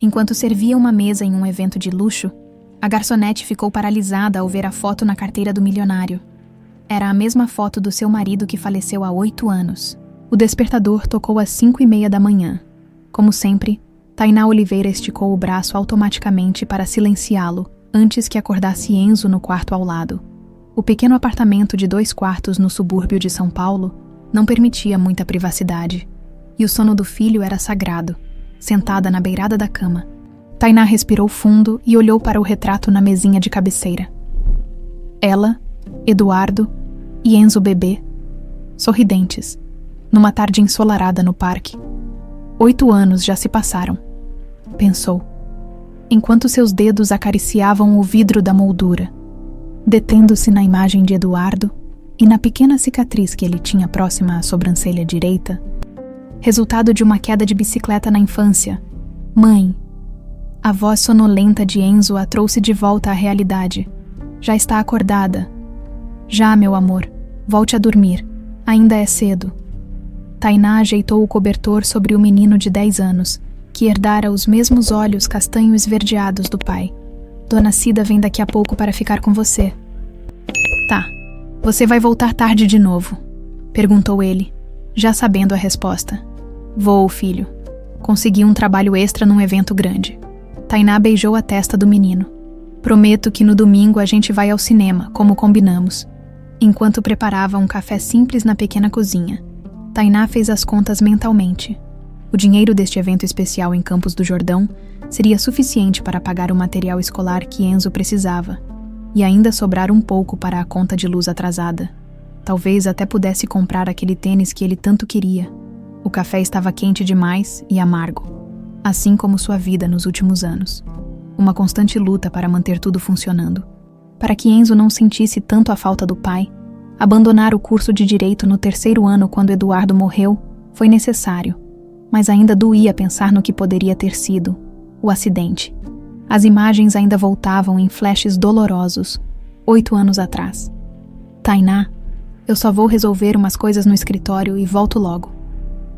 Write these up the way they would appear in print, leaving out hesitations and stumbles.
Enquanto servia uma mesa em um evento de luxo, a garçonete ficou paralisada ao ver a foto na carteira do milionário. Era a mesma foto do seu marido que faleceu há 8 anos. O despertador tocou às 5:30 da manhã. Como sempre, Tainá Oliveira esticou o braço automaticamente para silenciá-lo antes que acordasse Enzo no quarto ao lado. O pequeno apartamento de 2 quartos no subúrbio de São Paulo não permitia muita privacidade, e o sono do filho era sagrado, sentada na beirada da cama. Tainá respirou fundo e olhou para o retrato na mesinha de cabeceira. Ela, Eduardo e Enzo bebê, sorridentes, numa tarde ensolarada no parque. 8 anos já se passaram, pensou, enquanto seus dedos acariciavam o vidro da moldura, detendo-se na imagem de Eduardo e na pequena cicatriz que ele tinha próxima à sobrancelha direita, resultado de uma queda de bicicleta na infância. Mãe, a voz sonolenta de Enzo a trouxe de volta à realidade. Já está acordada. Já, meu amor, volte a dormir. Ainda é cedo. Tainá ajeitou o cobertor sobre o menino de 10 anos, que herdara os mesmos olhos castanho esverdeados do pai. Dona Cida vem daqui a pouco para ficar com você. Tá. Você vai voltar tarde de novo? Perguntou ele, já sabendo a resposta. Vou, filho. Consegui um trabalho extra num evento grande. Tainá beijou a testa do menino. Prometo que no domingo a gente vai ao cinema, como combinamos. Enquanto preparava um café simples na pequena cozinha, Tainá fez as contas mentalmente. O dinheiro deste evento especial em Campos do Jordão seria suficiente para pagar o material escolar que Enzo precisava, e ainda sobrar um pouco para a conta de luz atrasada. Talvez até pudesse comprar aquele tênis que ele tanto queria. O café estava quente demais e amargo, assim como sua vida nos últimos anos. Uma constante luta para manter tudo funcionando. Para que Enzo não sentisse tanto a falta do pai, abandonar o curso de Direito no 3º ano quando Eduardo morreu foi necessário, mas ainda doía pensar no que poderia ter sido o acidente. As imagens ainda voltavam em flashes dolorosos, 8 anos atrás. Tainá, eu só vou resolver umas coisas no escritório e volto logo.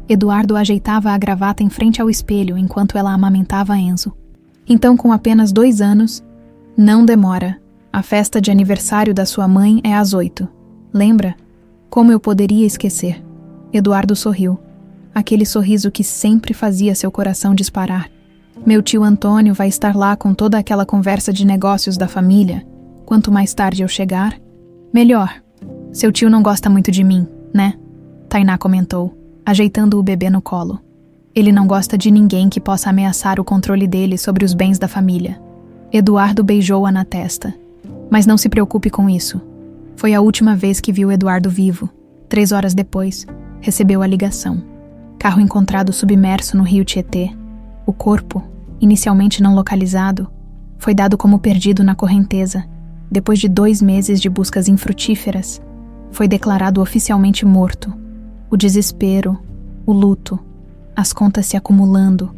Eduardo ajeitava a gravata em frente ao espelho enquanto ela amamentava Enzo. Então, com apenas 2 anos, não demora. A festa de aniversário da sua mãe é às 8. Lembra? Como eu poderia esquecer? Eduardo sorriu. Aquele sorriso que sempre fazia seu coração disparar. Meu tio Antônio vai estar lá com toda aquela conversa de negócios da família. Quanto mais tarde eu chegar, melhor. Seu tio não gosta muito de mim, né? Tainá comentou, ajeitando o bebê no colo. Ele não gosta de ninguém que possa ameaçar o controle dele sobre os bens da família. Eduardo beijou-a na testa. Mas não se preocupe com isso. Foi a última vez que viu Eduardo vivo. 3 horas depois, recebeu a ligação. Carro encontrado submerso no rio Tietê. O corpo, inicialmente não localizado, foi dado como perdido na correnteza. Depois de 2 meses de buscas infrutíferas, foi declarado oficialmente morto. O desespero, o luto, as contas se acumulando,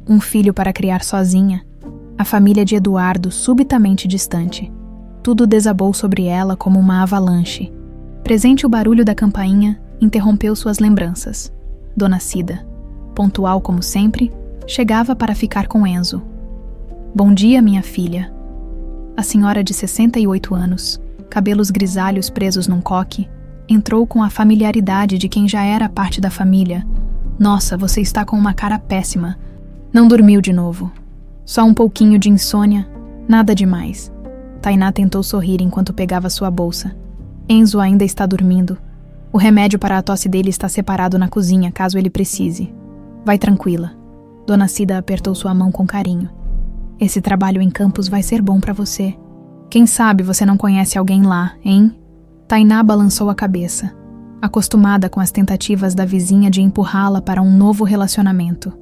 um filho para criar sozinha, a família de Eduardo subitamente distante. Tudo desabou sobre ela como uma avalanche. Presente o barulho da campainha, interrompeu suas lembranças. Dona Cida, pontual como sempre, chegava para ficar com Enzo. Bom dia, minha filha. A senhora de 68 anos, cabelos grisalhos presos num coque, entrou com a familiaridade de quem já era parte da família. Nossa, você está com uma cara péssima. Não dormiu de novo. Só um pouquinho de insônia, nada demais. Tainá tentou sorrir enquanto pegava sua bolsa. Enzo ainda está dormindo. O remédio para a tosse dele está separado na cozinha, caso ele precise. Vai tranquila. Dona Cida apertou sua mão com carinho. Esse trabalho em Campos vai ser bom para você. Quem sabe você não conhece alguém lá, hein? Tainá balançou a cabeça, acostumada com as tentativas da vizinha de empurrá-la para um novo relacionamento.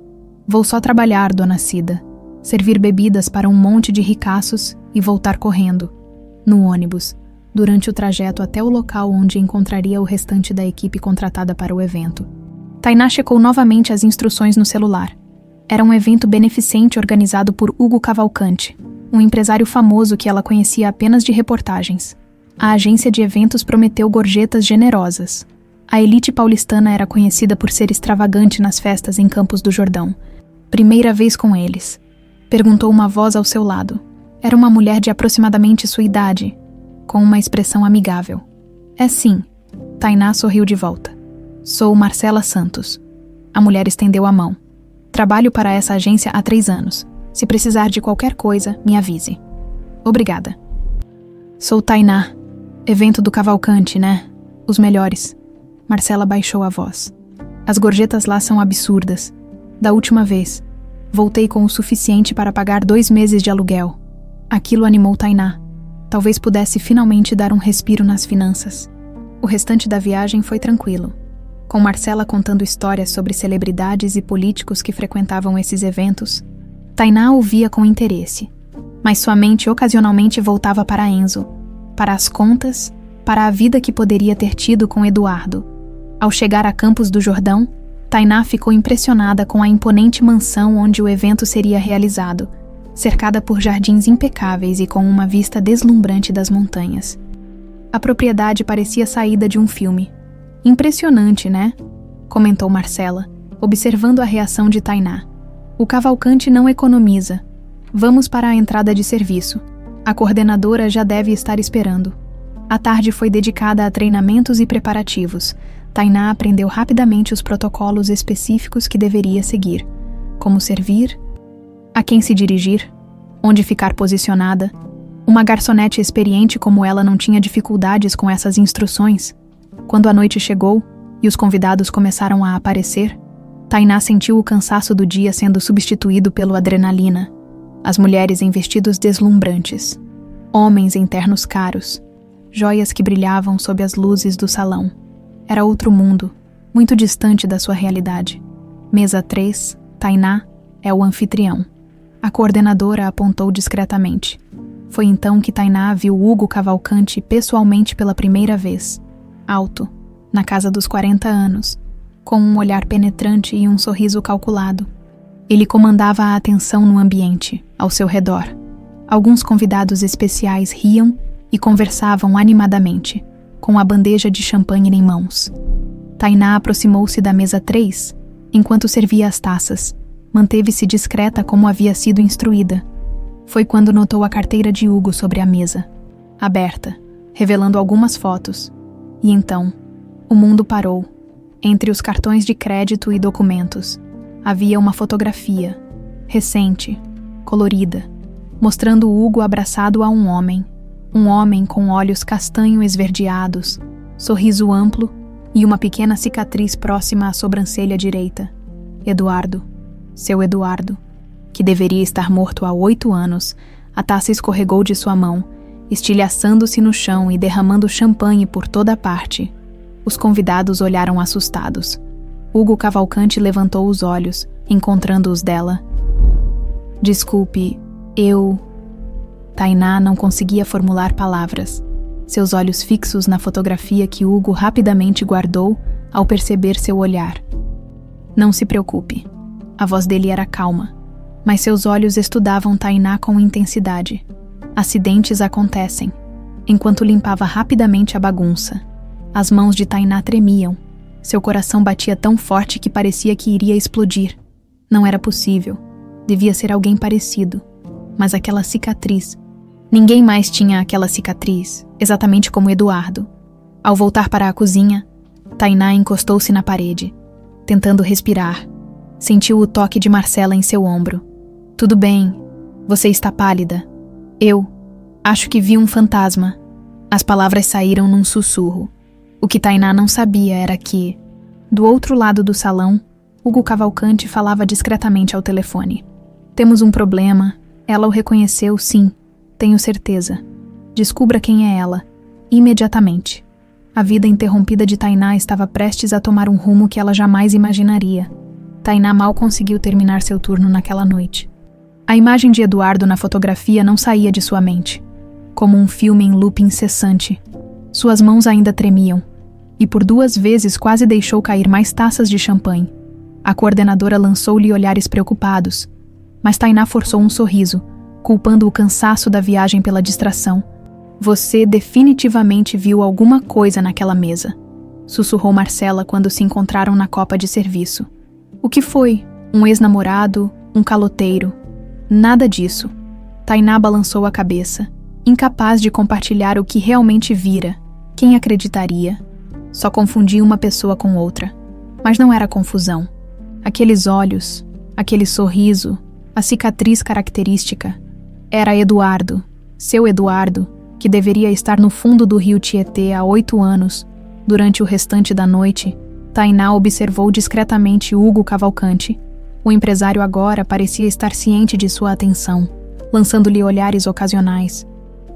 Vou só trabalhar, Dona Cida. Servir bebidas para um monte de ricaços e voltar correndo, no ônibus, durante o trajeto até o local onde encontraria o restante da equipe contratada para o evento. Tainá checou novamente as instruções no celular. Era um evento beneficente organizado por Hugo Cavalcante, um empresário famoso que ela conhecia apenas de reportagens. A agência de eventos prometeu gorjetas generosas. A elite paulistana era conhecida por ser extravagante nas festas em Campos do Jordão. Primeira vez com eles. Perguntou uma voz ao seu lado. Era uma mulher de aproximadamente sua idade, com uma expressão amigável. É sim. Tainá sorriu de volta. Sou Marcela Santos. A mulher estendeu a mão. Trabalho para essa agência há 3 anos. Se precisar de qualquer coisa, me avise. Obrigada. Sou Tainá. Evento do Cavalcante, né? Os melhores. Marcela baixou a voz. As gorjetas lá são absurdas. Da última vez, voltei com o suficiente para pagar 2 meses de aluguel. Aquilo animou Tainá. Talvez pudesse finalmente dar um respiro nas finanças. O restante da viagem foi tranquilo, com Marcela contando histórias sobre celebridades e políticos que frequentavam esses eventos. Tainá ouvia com interesse, mas sua mente ocasionalmente voltava para Enzo, para as contas, para a vida que poderia ter tido com Eduardo. Ao chegar a Campos do Jordão, Tainá ficou impressionada com a imponente mansão onde o evento seria realizado, cercada por jardins impecáveis e com uma vista deslumbrante das montanhas. A propriedade parecia saída de um filme. Impressionante, né? Comentou Marcela, observando a reação de Tainá. O Cavalcante não economiza. Vamos para a entrada de serviço. A coordenadora já deve estar esperando. A tarde foi dedicada a treinamentos e preparativos. Tainá aprendeu rapidamente os protocolos específicos que deveria seguir. Como servir, a quem se dirigir, onde ficar posicionada. Uma garçonete experiente como ela não tinha dificuldades com essas instruções. Quando a noite chegou e os convidados começaram a aparecer, Tainá sentiu o cansaço do dia sendo substituído pela adrenalina. As mulheres em vestidos deslumbrantes, homens em ternos caros, joias que brilhavam sob as luzes do salão. Era outro mundo, muito distante da sua realidade. Mesa 3, Tainá é o anfitrião. A coordenadora apontou discretamente. Foi então que Tainá viu Hugo Cavalcante pessoalmente pela primeira vez. Alto, na casa dos 40 anos, com um olhar penetrante e um sorriso calculado. Ele comandava a atenção no ambiente, ao seu redor. Alguns convidados especiais riam e conversavam animadamente, com a bandeja de champanhe em mãos. Tainá aproximou-se da mesa 3, enquanto servia as taças. Manteve-se discreta como havia sido instruída. Foi quando notou a carteira de Hugo sobre a mesa, aberta, revelando algumas fotos. E então, o mundo parou. Entre os cartões de crédito e documentos, havia uma fotografia, recente, colorida, mostrando Hugo abraçado a um homem com olhos castanho esverdeados, sorriso amplo e uma pequena cicatriz próxima à sobrancelha direita. Eduardo, seu Eduardo, que deveria estar morto há 8 anos, a taça escorregou de sua mão, estilhaçando-se no chão e derramando champanhe por toda parte. Os convidados olharam assustados. Hugo Cavalcante levantou os olhos, encontrando-os dela. Desculpe, Tainá não conseguia formular palavras. Seus olhos fixos na fotografia que Hugo rapidamente guardou ao perceber seu olhar. Não se preocupe. A voz dele era calma, mas seus olhos estudavam Tainá com intensidade. Acidentes acontecem. Enquanto limpava rapidamente a bagunça, as mãos de Tainá tremiam. Seu coração batia tão forte que parecia que iria explodir. Não era possível. Devia ser alguém parecido. Mas aquela cicatriz... Ninguém mais tinha aquela cicatriz, exatamente como Eduardo. Ao voltar para a cozinha, Tainá encostou-se na parede, tentando respirar. Sentiu o toque de Marcela em seu ombro. Tudo bem, você está pálida. Acho que vi um fantasma. As palavras saíram num sussurro. O que Tainá não sabia era que, do outro lado do salão, Hugo Cavalcante falava discretamente ao telefone. Temos um problema. Ela o reconheceu, sim. Tenho certeza. Descubra quem é ela, imediatamente. A vida interrompida de Tainá estava prestes a tomar um rumo que ela jamais imaginaria. Tainá mal conseguiu terminar seu turno naquela noite. A imagem de Eduardo na fotografia não saía de sua mente, como um filme em loop incessante. Suas mãos ainda tremiam, e por 2 vezes quase deixou cair mais taças de champanhe. A coordenadora lançou-lhe olhares preocupados, mas Tainá forçou um sorriso, culpando o cansaço da viagem pela distração. Você definitivamente viu alguma coisa naquela mesa, sussurrou Marcela quando se encontraram na copa de serviço. O que foi? Um ex-namorado? Um caloteiro? Nada disso. Tainá balançou a cabeça, incapaz de compartilhar o que realmente vira. Quem acreditaria? Só confundia uma pessoa com outra. Mas não era confusão. Aqueles olhos, aquele sorriso, a cicatriz característica. Era Eduardo, seu Eduardo, que deveria estar no fundo do rio Tietê há 8 anos. Durante o restante da noite, Tainá observou discretamente Hugo Cavalcante. O empresário agora parecia estar ciente de sua atenção, lançando-lhe olhares ocasionais.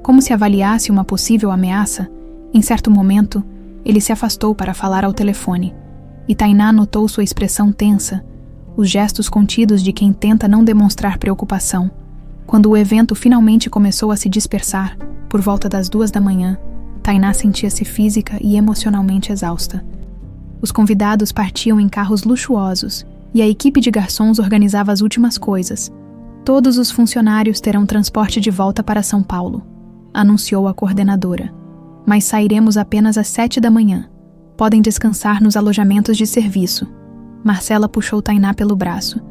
Como se avaliasse uma possível ameaça, em certo momento, ele se afastou para falar ao telefone, e Tainá notou sua expressão tensa, os gestos contidos de quem tenta não demonstrar preocupação. Quando o evento finalmente começou a se dispersar, por volta das 2 da manhã, Tainá sentia-se física e emocionalmente exausta. Os convidados partiam em carros luxuosos, e a equipe de garçons organizava as últimas coisas. Todos os funcionários terão transporte de volta para São Paulo, anunciou a coordenadora. Mas sairemos apenas às 7 da manhã. Podem descansar nos alojamentos de serviço. Marcela puxou Tainá pelo braço.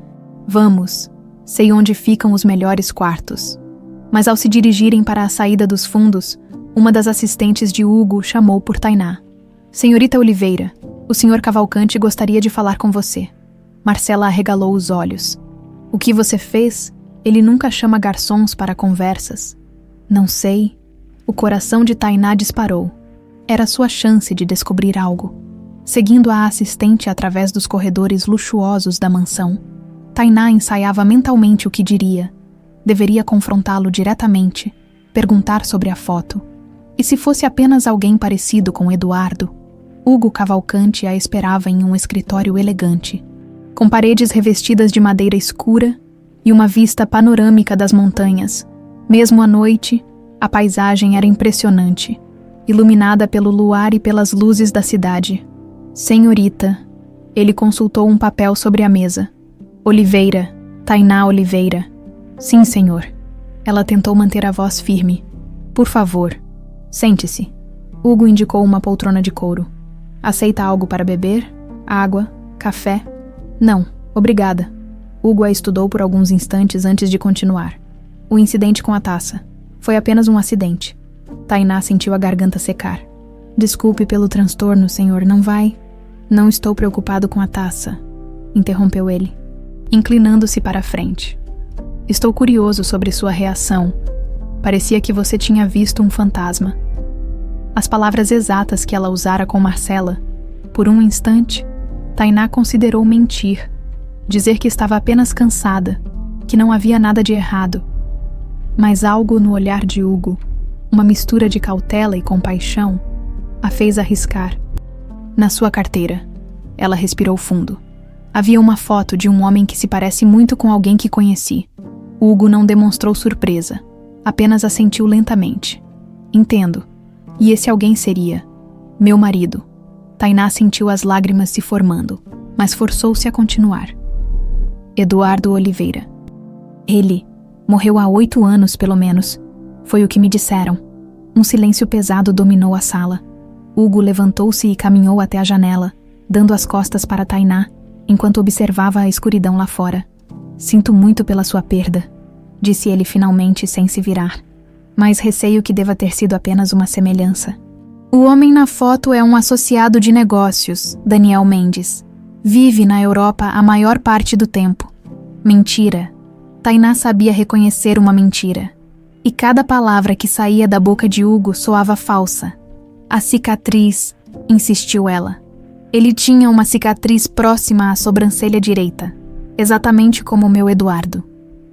Vamos, sei onde ficam os melhores quartos. Mas ao se dirigirem para a saída dos fundos, uma das assistentes de Hugo chamou por Tainá. Senhorita Oliveira, o senhor Cavalcante gostaria de falar com você. Marcela arregalou os olhos. O que você fez? Ele nunca chama garçons para conversas. Não sei. O coração de Tainá disparou. Era sua chance de descobrir algo. Seguindo a assistente através dos corredores luxuosos da mansão, Tainá ensaiava mentalmente o que diria. Deveria confrontá-lo diretamente, perguntar sobre a foto. E se fosse apenas alguém parecido com Eduardo? Hugo Cavalcante a esperava em um escritório elegante, com paredes revestidas de madeira escura e uma vista panorâmica das montanhas. Mesmo à noite, a paisagem era impressionante, iluminada pelo luar e pelas luzes da cidade. Senhorita, ele consultou um papel sobre a mesa. Oliveira, Tainá Oliveira. Sim, senhor. Ela tentou manter a voz firme. Por favor, sente-se. Hugo indicou uma poltrona de couro. Aceita algo para beber? Água? Café? Não, obrigada. Hugo a estudou por alguns instantes antes de continuar. O incidente com a taça. Foi apenas um acidente. Tainá sentiu a garganta secar. Desculpe pelo transtorno, senhor, não vai? Não estou preocupado com a taça, interrompeu ele, inclinando-se para a frente. Estou curioso sobre sua reação. Parecia que você tinha visto um fantasma. As palavras exatas que ela usara com Marcela. Por um instante, Tainá considerou mentir, dizer que estava apenas cansada, que não havia nada de errado. Mas algo no olhar de Hugo, uma mistura de cautela e compaixão, a fez arriscar. Na sua carteira, ela respirou fundo. Havia uma foto de um homem que se parece muito com alguém que conheci. Hugo não demonstrou surpresa, apenas assentiu lentamente. Entendo. E esse alguém seria meu marido. Tainá sentiu as lágrimas se formando, mas forçou-se a continuar. Eduardo Oliveira. Ele morreu há 8 anos, pelo menos. Foi o que me disseram. Um silêncio pesado dominou a sala. Hugo levantou-se e caminhou até a janela, dando as costas para Tainá, enquanto observava a escuridão lá fora. Sinto muito pela sua perda, disse ele finalmente sem se virar. Mas receio que deva ter sido apenas uma semelhança. O homem na foto é um associado de negócios, Daniel Mendes. Vive na Europa a maior parte do tempo. Mentira. Tainá sabia reconhecer uma mentira. E cada palavra que saía da boca de Hugo soava falsa. A cicatriz, insistiu ela. Ele tinha uma cicatriz próxima à sobrancelha direita, exatamente como o meu Eduardo.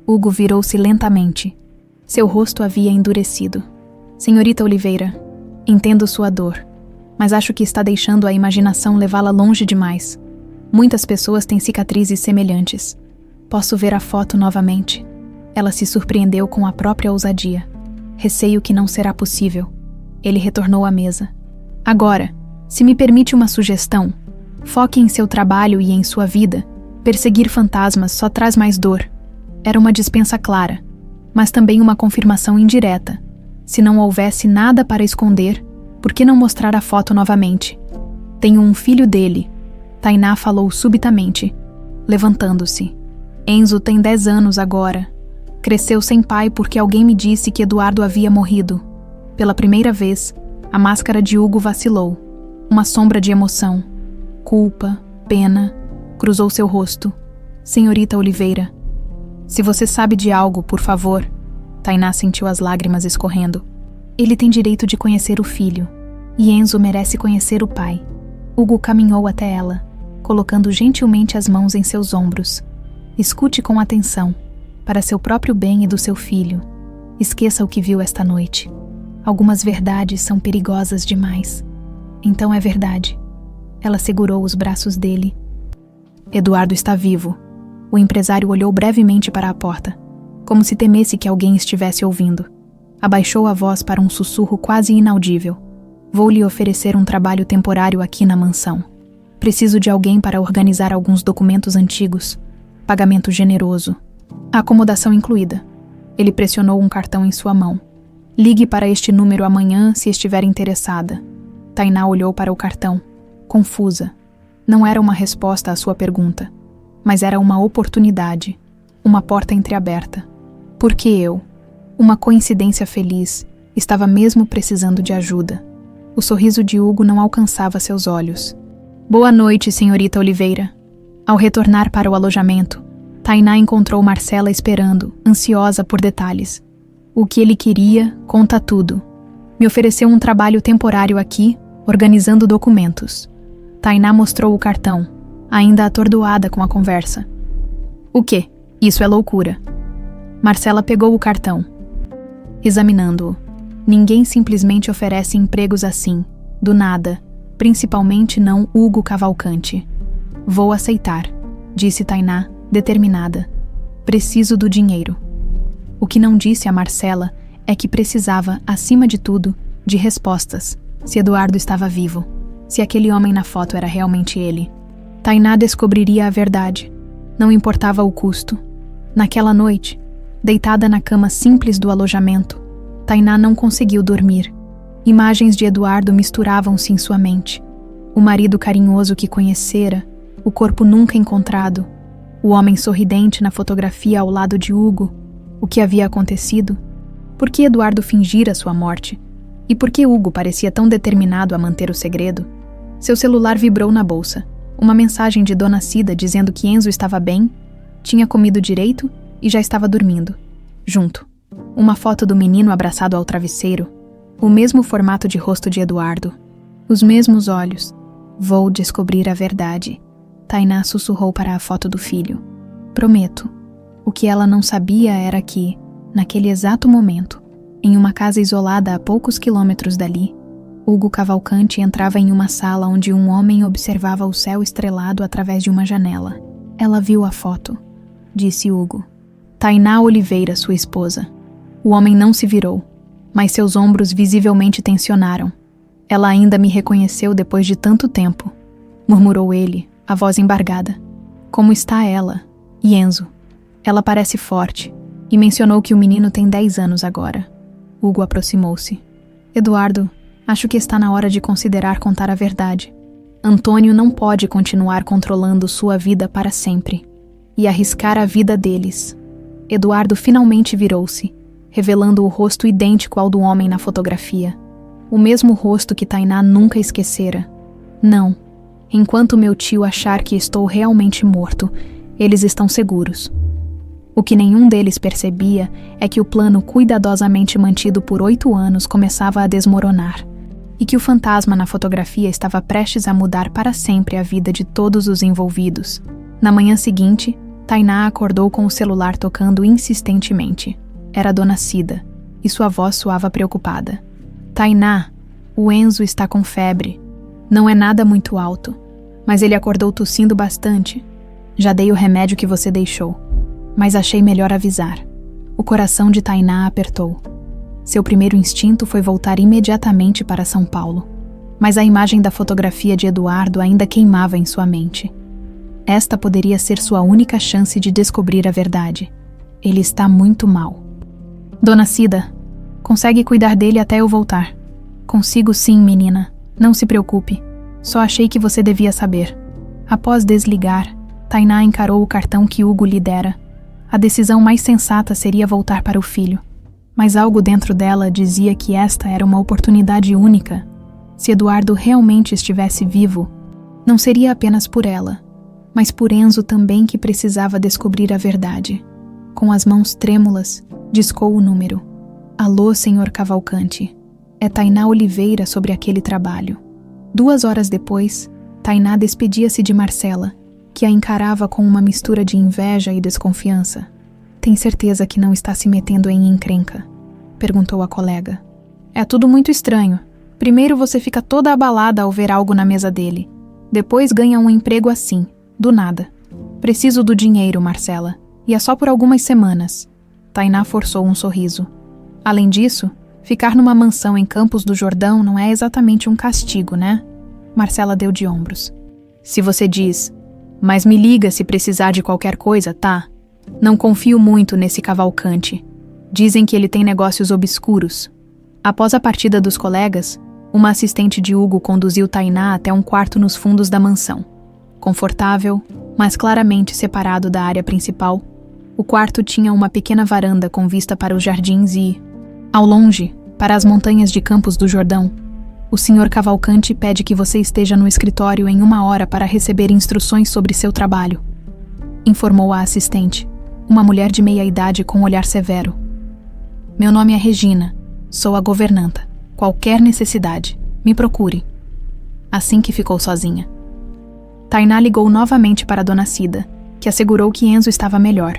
Hugo virou-se lentamente. Seu rosto havia endurecido. Senhorita Oliveira, entendo sua dor, mas acho que está deixando a imaginação levá-la longe demais. Muitas pessoas têm cicatrizes semelhantes. Posso ver a foto novamente? Ela se surpreendeu com a própria ousadia. Receio que não será possível. Ele retornou à mesa. Agora, se me permite uma sugestão, foque em seu trabalho e em sua vida. Perseguir fantasmas só traz mais dor. Era uma dispensa clara, mas também uma confirmação indireta. Se não houvesse nada para esconder, por que não mostrar a foto novamente? Tenho um filho dele. Tainá falou subitamente, levantando-se. Enzo tem 10 anos agora. Cresceu sem pai porque alguém me disse que Eduardo havia morrido. Pela primeira vez, a máscara de Hugo vacilou. Uma sombra de emoção, culpa, pena, cruzou seu rosto. Senhorita Oliveira, se você sabe de algo, por favor. Tainá sentiu as lágrimas escorrendo. Ele tem direito de conhecer o filho, e Enzo merece conhecer o pai. Hugo caminhou até ela, colocando gentilmente as mãos em seus ombros. Escute com atenção, para seu próprio bem e do seu filho. Esqueça o que viu esta noite. Algumas verdades são perigosas demais. Então é verdade. Ela segurou os braços dele. Eduardo está vivo. O empresário olhou brevemente para a porta, como se temesse que alguém estivesse ouvindo. Abaixou a voz para um sussurro quase inaudível. Vou lhe oferecer um trabalho temporário aqui na mansão. Preciso de alguém para organizar alguns documentos antigos. Pagamento generoso. A acomodação incluída. Ele pressionou um cartão em sua mão. Ligue para este número amanhã se estiver interessada. Tainá olhou para o cartão, confusa. Não era uma resposta à sua pergunta, mas era uma oportunidade, uma porta entreaberta. Porque eu, uma coincidência feliz, estava mesmo precisando de ajuda. O sorriso de Hugo não alcançava seus olhos. Boa noite, senhorita Oliveira. Ao retornar para o alojamento, Tainá encontrou Marcela esperando, ansiosa por detalhes. O que ele queria, conta tudo. Me ofereceu um trabalho temporário aqui, organizando documentos. Tainá mostrou o cartão, ainda atordoada com a conversa. O quê? Isso é loucura. Marcela pegou o cartão. Examinando-o. Ninguém simplesmente oferece empregos assim, do nada, principalmente não Hugo Cavalcante. Vou aceitar, disse Tainá, determinada. Preciso do dinheiro. O que não disse a Marcela é que precisava, acima de tudo, de respostas. Se Eduardo estava vivo, se aquele homem na foto era realmente ele. Tainá descobriria a verdade. Não importava o custo. Naquela noite, deitada na cama simples do alojamento, Tainá não conseguiu dormir. Imagens de Eduardo misturavam-se em sua mente. O marido carinhoso que conhecera, o corpo nunca encontrado, o homem sorridente na fotografia ao lado de Hugo. O que havia acontecido? Por que Eduardo fingira sua morte? E por que Hugo parecia tão determinado a manter o segredo? Seu celular vibrou na bolsa. Uma mensagem de Dona Cida dizendo que Enzo estava bem, tinha comido direito e já estava dormindo. Junto. Uma foto do menino abraçado ao travesseiro. O mesmo formato de rosto de Eduardo. Os mesmos olhos. Vou descobrir a verdade. Tainá sussurrou para a foto do filho. Prometo. O que ela não sabia era que, naquele exato momento, em uma casa isolada a poucos quilômetros dali, Hugo Cavalcante entrava em uma sala onde um homem observava o céu estrelado através de uma janela. Ela viu a foto, disse Hugo. Tainá Oliveira, sua esposa. O homem não se virou, mas seus ombros visivelmente tensionaram. Ela ainda me reconheceu depois de tanto tempo, murmurou ele, a voz embargada. Como está ela? E Enzo? Ela parece forte, e mencionou que o menino tem 10 anos agora. Hugo aproximou-se. Eduardo, acho que está na hora de considerar contar a verdade. Antônio não pode continuar controlando sua vida para sempre e arriscar a vida deles. Eduardo finalmente virou-se, revelando o rosto idêntico ao do homem na fotografia. O mesmo rosto que Tainá nunca esquecera. Não. Enquanto meu tio achar que estou realmente morto, eles estão seguros. O que nenhum deles percebia é que o plano cuidadosamente mantido por 8 anos começava a desmoronar, e que o fantasma na fotografia estava prestes a mudar para sempre a vida de todos os envolvidos. Na manhã seguinte, Tainá acordou com o celular tocando insistentemente. Era Dona Cida, e sua voz soava preocupada. Tainá, o Enzo está com febre. Não é nada muito alto, mas ele acordou tossindo bastante. Já dei o remédio que você deixou, mas achei melhor avisar. O coração de Tainá apertou. Seu primeiro instinto foi voltar imediatamente para São Paulo, mas a imagem da fotografia de Eduardo ainda queimava em sua mente. Esta poderia ser sua única chance de descobrir a verdade. Ele está muito mal. Dona Cida, consegue cuidar dele até eu voltar? Consigo sim, menina. Não se preocupe. Só achei que você devia saber. Após desligar, Tainá encarou o cartão que Hugo lhe dera. A decisão mais sensata seria voltar para o filho, mas algo dentro dela dizia que esta era uma oportunidade única. Se Eduardo realmente estivesse vivo, não seria apenas por ela, mas por Enzo também, que precisava descobrir a verdade. Com as mãos trêmulas, discou o número. Alô, senhor Cavalcante. É Tainá Oliveira sobre aquele trabalho. 2 horas depois, Tainá despedia-se de Marcela, que a encarava com uma mistura de inveja e desconfiança. Tem certeza que não está se metendo em encrenca? Perguntou a colega. É tudo muito estranho. Primeiro você fica toda abalada ao ver algo na mesa dele. Depois ganha um emprego assim, do nada. Preciso do dinheiro, Marcela. E é só por algumas semanas. Tainá forçou um sorriso. Além disso, ficar numa mansão em Campos do Jordão não é exatamente um castigo, né? Marcela deu de ombros. Se você diz, mas me liga se precisar de qualquer coisa, tá? Não confio muito nesse Cavalcante. Dizem que ele tem negócios obscuros. Após a partida dos colegas, uma assistente de Hugo conduziu Tainá até um quarto nos fundos da mansão. Confortável, mas claramente separado da área principal, o quarto tinha uma pequena varanda com vista para os jardins e, ao longe, para as montanhas de Campos do Jordão. O senhor Cavalcante pede que você esteja no escritório em 1 hora para receber instruções sobre seu trabalho, informou a assistente, uma mulher de meia-idade com um olhar severo. Meu nome é Regina, sou a governanta. Qualquer necessidade, me procure. Assim que ficou sozinha. Tainá ligou novamente para Dona Cida, que assegurou que Enzo estava melhor.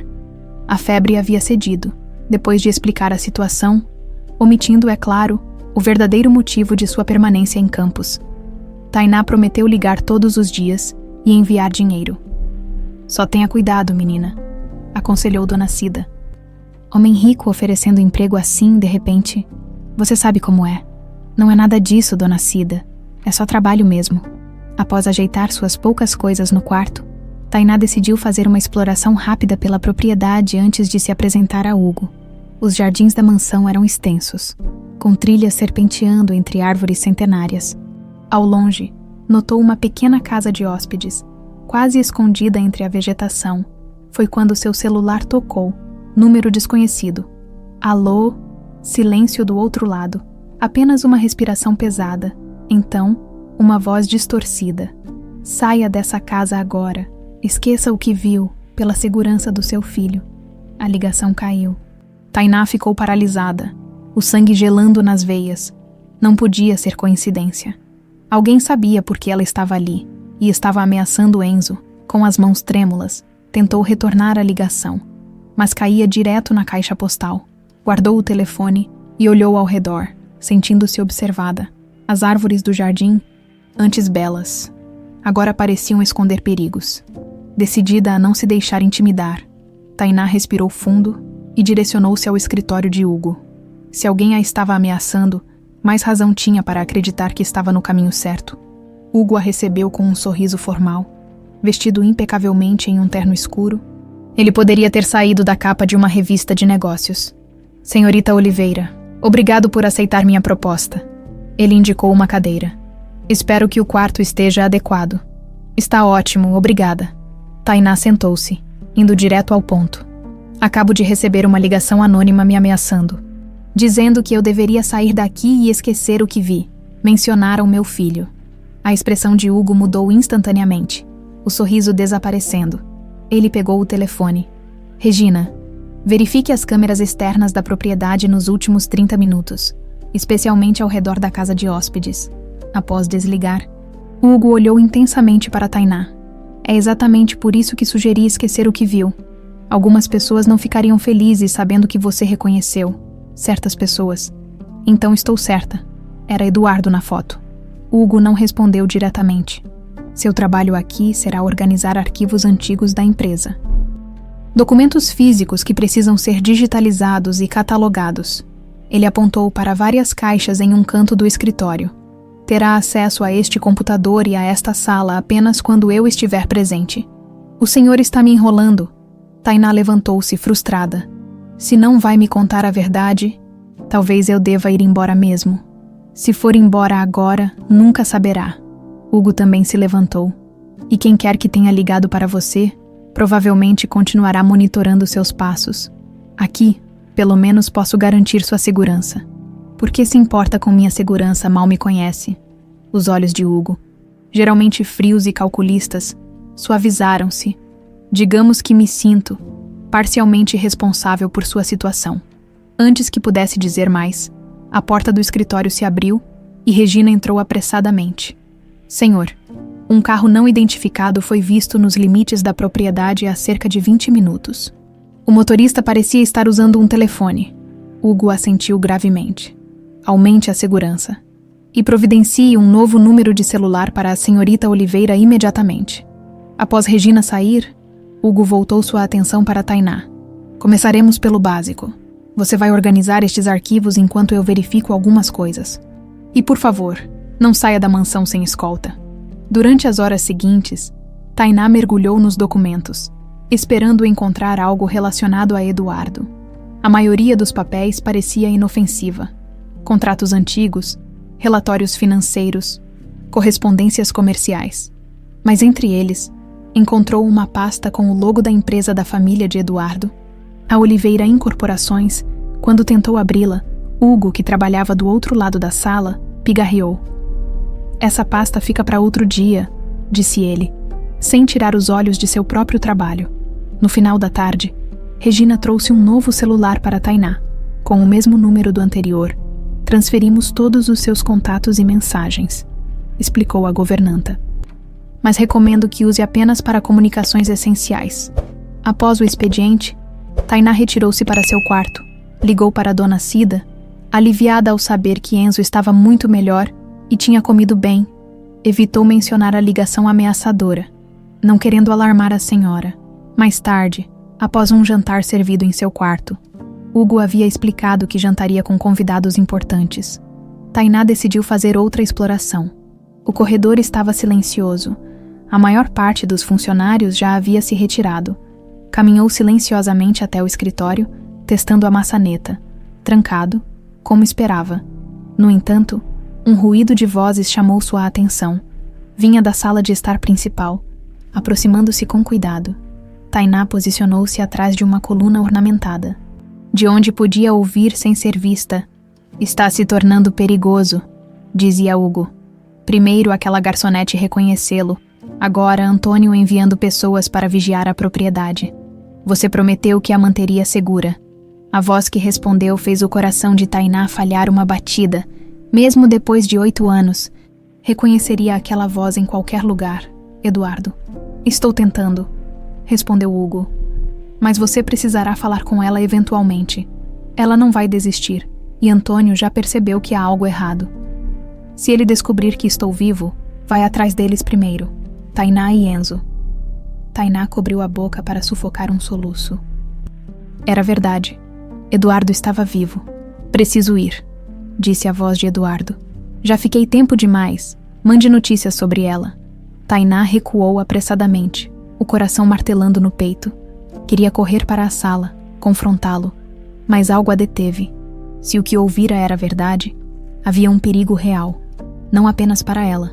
A febre havia cedido, depois de explicar a situação, omitindo, é claro, o verdadeiro motivo de sua permanência em Campos. Tainá prometeu ligar todos os dias e enviar dinheiro. Só tenha cuidado, menina, aconselhou Dona Cida. Homem rico oferecendo emprego assim, de repente. Você sabe como é. Não é nada disso, Dona Cida. É só trabalho mesmo. Após ajeitar suas poucas coisas no quarto, Tainá decidiu fazer uma exploração rápida pela propriedade antes de se apresentar a Hugo. Os jardins da mansão eram extensos, com trilhas serpenteando entre árvores centenárias. Ao longe, notou uma pequena casa de hóspedes, quase escondida entre a vegetação. Foi quando seu celular tocou, número desconhecido. Alô? Silêncio do outro lado, apenas uma respiração pesada. Então, uma voz distorcida. Saia dessa casa agora. Esqueça o que viu, pela segurança do seu filho. A ligação caiu. Tainá ficou paralisada, o sangue gelando nas veias. Não podia ser coincidência. Alguém sabia por que ela estava ali e estava ameaçando Enzo. Com as mãos trêmulas, tentou retornar a ligação, mas caía direto na caixa postal. Guardou o telefone e olhou ao redor, sentindo-se observada. As árvores do jardim, antes belas, agora pareciam esconder perigos. Decidida a não se deixar intimidar, Tainá respirou fundo e direcionou-se ao escritório de Hugo. Se alguém a estava ameaçando, mais razão tinha para acreditar que estava no caminho certo. Hugo a recebeu com um sorriso formal, vestido impecavelmente em um terno escuro. Ele poderia ter saído da capa de uma revista de negócios. Senhorita Oliveira, obrigado por aceitar minha proposta. Ele indicou uma cadeira. Espero que o quarto esteja adequado. Está ótimo, obrigada. Tainá sentou-se, indo direto ao ponto. Acabo de receber uma ligação anônima me ameaçando, dizendo que eu deveria sair daqui e esquecer o que vi. Mencionaram meu filho. A expressão de Hugo mudou instantaneamente, o sorriso desaparecendo. Ele pegou o telefone. Regina, verifique as câmeras externas da propriedade nos últimos 30 minutos, especialmente ao redor da casa de hóspedes. Após desligar, Hugo olhou intensamente para Tainá. É exatamente por isso que sugeri esquecer o que viu. Algumas pessoas não ficariam felizes sabendo que você reconheceu. Certas pessoas. Então estou certa. Era Eduardo na foto. Hugo não respondeu diretamente. Seu trabalho aqui será organizar arquivos antigos da empresa. Documentos físicos que precisam ser digitalizados e catalogados. Ele apontou para várias caixas em um canto do escritório. Terá acesso a este computador e a esta sala apenas quando eu estiver presente. O senhor está me enrolando. Tainá levantou-se frustrada. Se não vai me contar a verdade, talvez eu deva ir embora mesmo. Se for embora agora, nunca saberá. Hugo também se levantou. E quem quer que tenha ligado para você, Provavelmente continuará monitorando seus passos. Aqui, pelo menos posso garantir sua segurança. Por que se importa com minha segurança, mal me conhece? Os olhos de Hugo, geralmente frios e calculistas, suavizaram-se. Digamos que me sinto parcialmente responsável por sua situação. Antes que pudesse dizer mais, a porta do escritório se abriu e Regina entrou apressadamente. Senhor, um carro não identificado foi visto nos limites da propriedade há cerca de 20 minutos. O motorista parecia estar usando um telefone. Hugo assentiu gravemente. Aumente a segurança. E providencie um novo número de celular para a senhorita Oliveira imediatamente. Após Regina sair, Hugo voltou sua atenção para Tainá. Começaremos pelo básico. Você vai organizar estes arquivos enquanto eu verifico algumas coisas. E por favor, não saia da mansão sem escolta. Durante as horas seguintes, Tainá mergulhou nos documentos, esperando encontrar algo relacionado a Eduardo. A maioria dos papéis parecia inofensiva. Contratos antigos, relatórios financeiros, correspondências comerciais. Mas entre eles, encontrou uma pasta com o logo da empresa da família de Eduardo. A Oliveira Incorporações. Quando tentou abri-la, Hugo, que trabalhava do outro lado da sala, pigarreou. Essa pasta fica para outro dia, disse ele, sem tirar os olhos de seu próprio trabalho. No final da tarde, Regina trouxe um novo celular para Tainá, com o mesmo número do anterior. Transferimos todos os seus contatos e mensagens, explicou a governanta. Mas recomendo que use apenas para comunicações essenciais. Após o expediente, Tainá retirou-se para seu quarto, ligou para Dona Cida, aliviada ao saber que Enzo estava muito melhor e tinha comido bem. Evitou mencionar a ligação ameaçadora, não querendo alarmar a senhora. Mais tarde, após um jantar servido em seu quarto, Hugo havia explicado que jantaria com convidados importantes. Tainá decidiu fazer outra exploração. O corredor estava silencioso. A maior parte dos funcionários já havia se retirado. Caminhou silenciosamente até o escritório, testando a maçaneta, trancado, como esperava. No entanto, um ruído de vozes chamou sua atenção. Vinha da sala de estar principal. Aproximando-se com cuidado, Tainá posicionou-se atrás de uma coluna ornamentada, de onde podia ouvir sem ser vista. Está se tornando perigoso, dizia Hugo. Primeiro aquela garçonete reconhecê-lo, agora Antônio enviando pessoas para vigiar a propriedade. Você prometeu que a manteria segura. A voz que respondeu fez o coração de Tainá falhar uma batida. Mesmo depois de 8 anos, reconheceria aquela voz em qualquer lugar. Eduardo. Estou tentando, respondeu Hugo. Mas você precisará falar com ela eventualmente. Ela não vai desistir, e Antônio já percebeu que há algo errado. Se ele descobrir que estou vivo, vai atrás deles primeiro. Tainá e Enzo. Tainá cobriu a boca para sufocar um soluço. Era verdade. Eduardo estava vivo. Preciso ir, disse a voz de Eduardo. Já fiquei tempo demais. Mande notícias sobre ela. Tainá recuou apressadamente, o coração martelando no peito. Queria correr para a sala, confrontá-lo, mas algo a deteve. Se o que ouvira era verdade, havia um perigo real, não apenas para ela,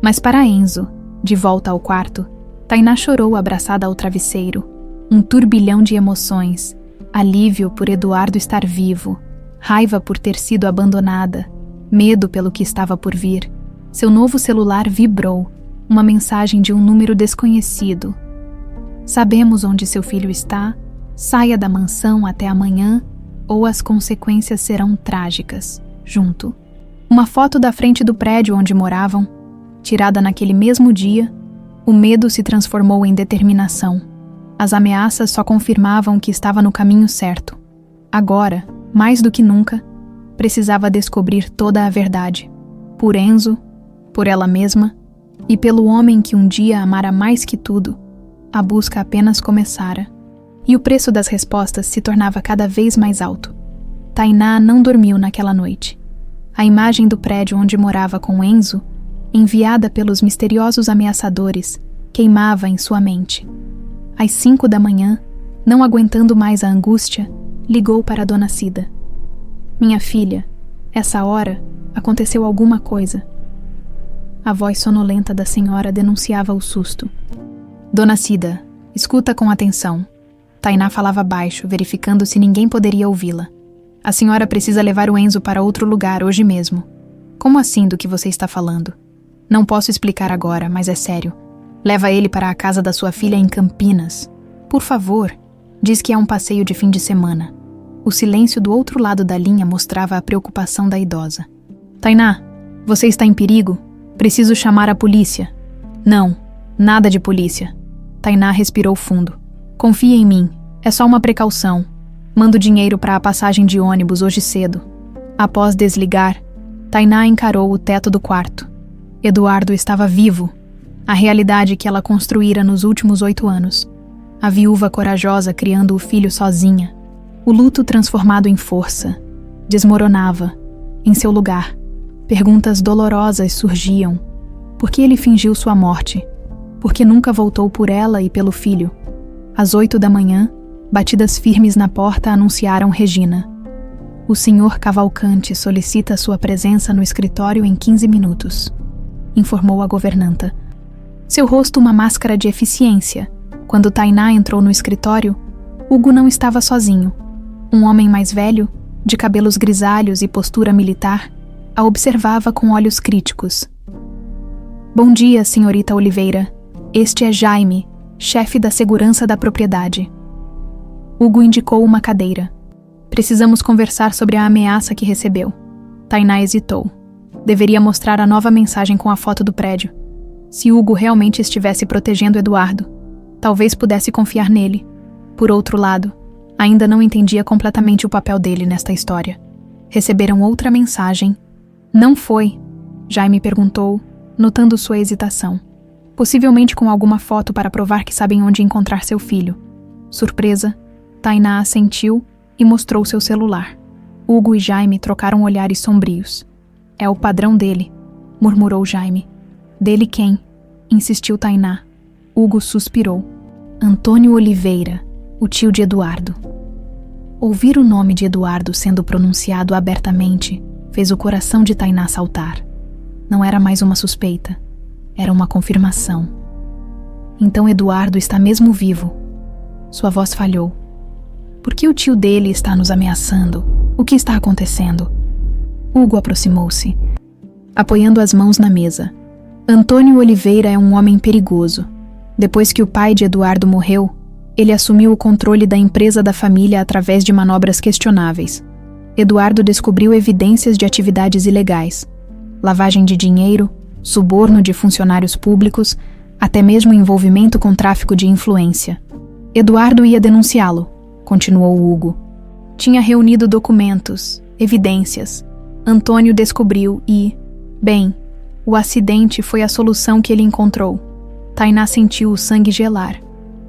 mas para Enzo. De volta ao quarto, Tainá chorou abraçada ao travesseiro. Um turbilhão de emoções, alívio por Eduardo estar vivo, raiva por ter sido abandonada, medo pelo que estava por vir. Seu novo celular vibrou, uma mensagem de um número desconhecido. Sabemos onde seu filho está, saia da mansão até amanhã, ou as consequências serão trágicas. Junto. Uma foto da frente do prédio onde moravam, tirada naquele mesmo dia. O medo se transformou em determinação. As ameaças só confirmavam que estava no caminho certo. Agora, mais do que nunca, precisava descobrir toda a verdade. Por Enzo, por ela mesma, e pelo homem que um dia amara mais que tudo. A busca apenas começara, e o preço das respostas se tornava cada vez mais alto. Tainá não dormiu naquela noite. A imagem do prédio onde morava com Enzo, enviada pelos misteriosos ameaçadores, queimava em sua mente. Às 5 da manhã, não aguentando mais a angústia, ligou para Dona Cida. Minha filha, essa hora, aconteceu alguma coisa. A voz sonolenta da senhora denunciava o susto. Dona Cida, Escuta com atenção. Tainá falava baixo, verificando se ninguém poderia ouvi-la. A senhora precisa levar o Enzo para outro lugar hoje mesmo. Como assim do que você está falando? Não posso explicar agora, mas é sério. Leva ele para a casa da sua filha em Campinas. Por favor. Diz que é um passeio de fim de semana. O silêncio do outro lado da linha mostrava a preocupação da idosa. Tainá, você está em perigo? Preciso chamar a polícia. Não, nada de polícia. Tainá respirou fundo. Confie em mim, é só uma precaução. Mando dinheiro para a passagem de ônibus hoje cedo. Após desligar, Tainá encarou o teto do quarto. Eduardo estava vivo. A realidade que ela construíra nos últimos 8 anos. A viúva corajosa criando o filho sozinha. O luto transformado em força. Desmoronava. Em seu lugar, perguntas dolorosas surgiam. Por que ele fingiu sua morte? Por que nunca voltou por ela e pelo filho? Às 8 da manhã, batidas firmes na porta anunciaram Regina. O senhor Cavalcante solicita sua presença no escritório em 15 minutos, informou a governanta. Seu rosto uma máscara de eficiência. Quando Tainá entrou no escritório, Hugo não estava sozinho. Um homem mais velho, de cabelos grisalhos e postura militar, a observava com olhos críticos. Bom dia, senhorita Oliveira. Este é Jaime, chefe da segurança da propriedade. Hugo indicou uma cadeira. Precisamos conversar sobre a ameaça que recebeu. Tainá hesitou. Deveria mostrar a nova mensagem com a foto do prédio. Se Hugo realmente estivesse protegendo Eduardo, talvez pudesse confiar nele. Por outro lado, ainda não entendia completamente o papel dele nesta história. Receberam outra mensagem. Não foi? Jaime perguntou, notando sua hesitação. Possivelmente com alguma foto para provar que sabem onde encontrar seu filho. Surpresa, Tainá assentiu e mostrou seu celular. Hugo e Jaime trocaram olhares sombrios. É o padrão dele, murmurou Jaime. Dele quem? Insistiu Tainá. Hugo suspirou. Antônio Oliveira, o tio de Eduardo. Ouvir o nome de Eduardo sendo pronunciado abertamente fez o coração de Tainá saltar. Não era mais uma suspeita. Era uma confirmação. Então Eduardo está mesmo vivo. Sua voz falhou. Por que o tio dele está nos ameaçando? O que está acontecendo? Hugo aproximou-se, apoiando as mãos na mesa. Antônio Oliveira é um homem perigoso. Depois que o pai de Eduardo morreu, ele assumiu o controle da empresa da família através de manobras questionáveis. Eduardo descobriu evidências de atividades ilegais, lavagem de dinheiro, suborno de funcionários públicos, até mesmo envolvimento com tráfico de influência. Eduardo ia denunciá-lo, continuou Hugo. Tinha reunido documentos, evidências. Antônio descobriu e, bem, o acidente foi a solução que ele encontrou. Tainá sentiu o sangue gelar.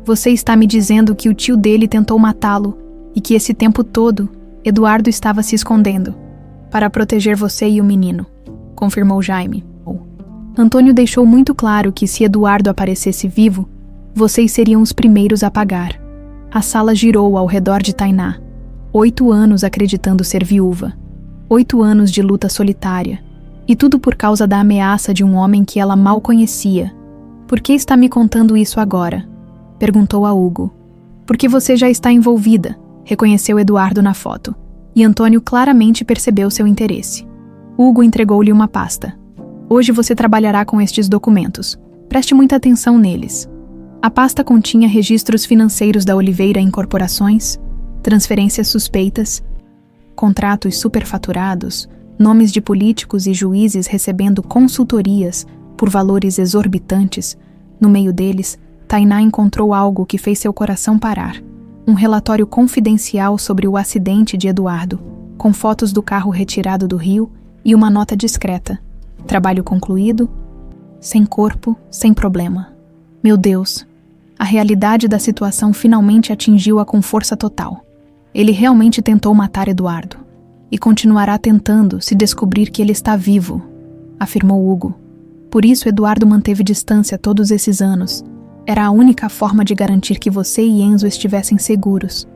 Você está me dizendo que o tio dele tentou matá-lo e que esse tempo todo, Eduardo estava se escondendo para proteger você e o menino, confirmou Jaime. Antônio deixou muito claro que se Eduardo aparecesse vivo, vocês seriam os primeiros a pagar. A sala girou ao redor de Tainá. 8 anos acreditando ser viúva. 8 anos de luta solitária. E tudo por causa da ameaça de um homem que ela mal conhecia. Por que está me contando isso agora? Perguntou a Hugo. Porque você já está envolvida, reconheceu Eduardo na foto. E Antônio claramente percebeu seu interesse. Hugo entregou-lhe uma pasta. Hoje você trabalhará com estes documentos. Preste muita atenção neles. A pasta continha registros financeiros da Oliveira em corporações, transferências suspeitas, contratos superfaturados, nomes de políticos e juízes recebendo consultorias por valores exorbitantes. No meio deles, Tainá encontrou algo que fez seu coração parar. Um relatório confidencial sobre o acidente de Eduardo, com fotos do carro retirado do rio e uma nota discreta. Trabalho concluído, sem corpo, sem problema. Meu Deus, a realidade da situação finalmente atingiu-a com força total. Ele realmente tentou matar Eduardo. E continuará tentando se descobrir que ele está vivo, afirmou Hugo. Por isso Eduardo manteve distância todos esses anos. Era a única forma de garantir que você e Enzo estivessem seguros.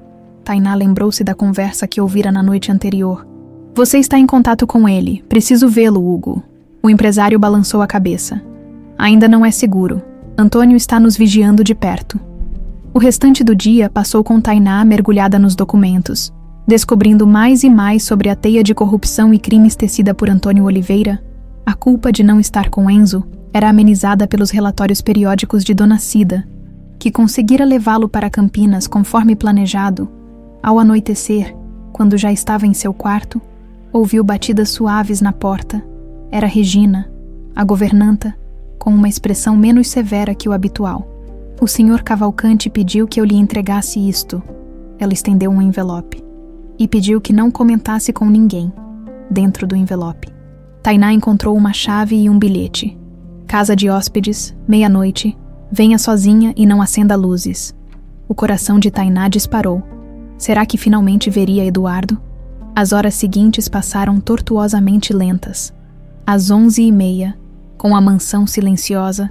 Tainá lembrou-se da conversa que ouvira na noite anterior. Você está em contato com ele. Preciso vê-lo, Hugo. O empresário balançou a cabeça. Ainda não é seguro. Antônio está nos vigiando de perto. O restante do dia passou com Tainá mergulhada nos documentos, descobrindo mais e mais sobre a teia de corrupção e crimes tecida por Antônio Oliveira. A culpa de não estar com Enzo era amenizada pelos relatórios periódicos de Dona Cida, que conseguira levá-lo para Campinas conforme planejado. Ao anoitecer, quando já estava em seu quarto, ouviu batidas suaves na porta. Era Regina, a governanta, com uma expressão menos severa que o habitual. O senhor Cavalcante pediu que eu lhe entregasse isto. Ela estendeu um envelope. E pediu que não comentasse com ninguém. Dentro do envelope, Tainá encontrou uma chave e um bilhete. Casa de hóspedes, meia-noite. Venha sozinha e não acenda luzes. O coração de Tainá disparou. Será que finalmente veria Eduardo? As horas seguintes passaram tortuosamente lentas. Às 11h30, com a mansão silenciosa,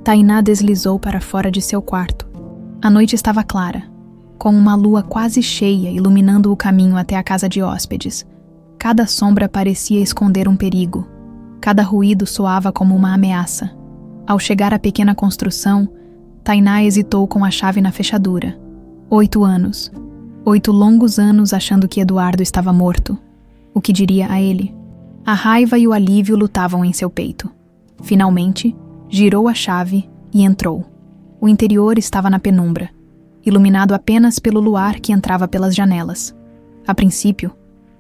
Tainá deslizou para fora de seu quarto. A noite estava clara, com uma lua quase cheia iluminando o caminho até a casa de hóspedes. Cada sombra parecia esconder um perigo. Cada ruído soava como uma ameaça. Ao chegar à pequena construção, Tainá hesitou com a chave na fechadura. 8 anos. 8 longos anos achando que Eduardo estava morto. O que diria a ele? A raiva e o alívio lutavam em seu peito. Finalmente, girou a chave e entrou. O interior estava na penumbra, iluminado apenas pelo luar que entrava pelas janelas. A princípio,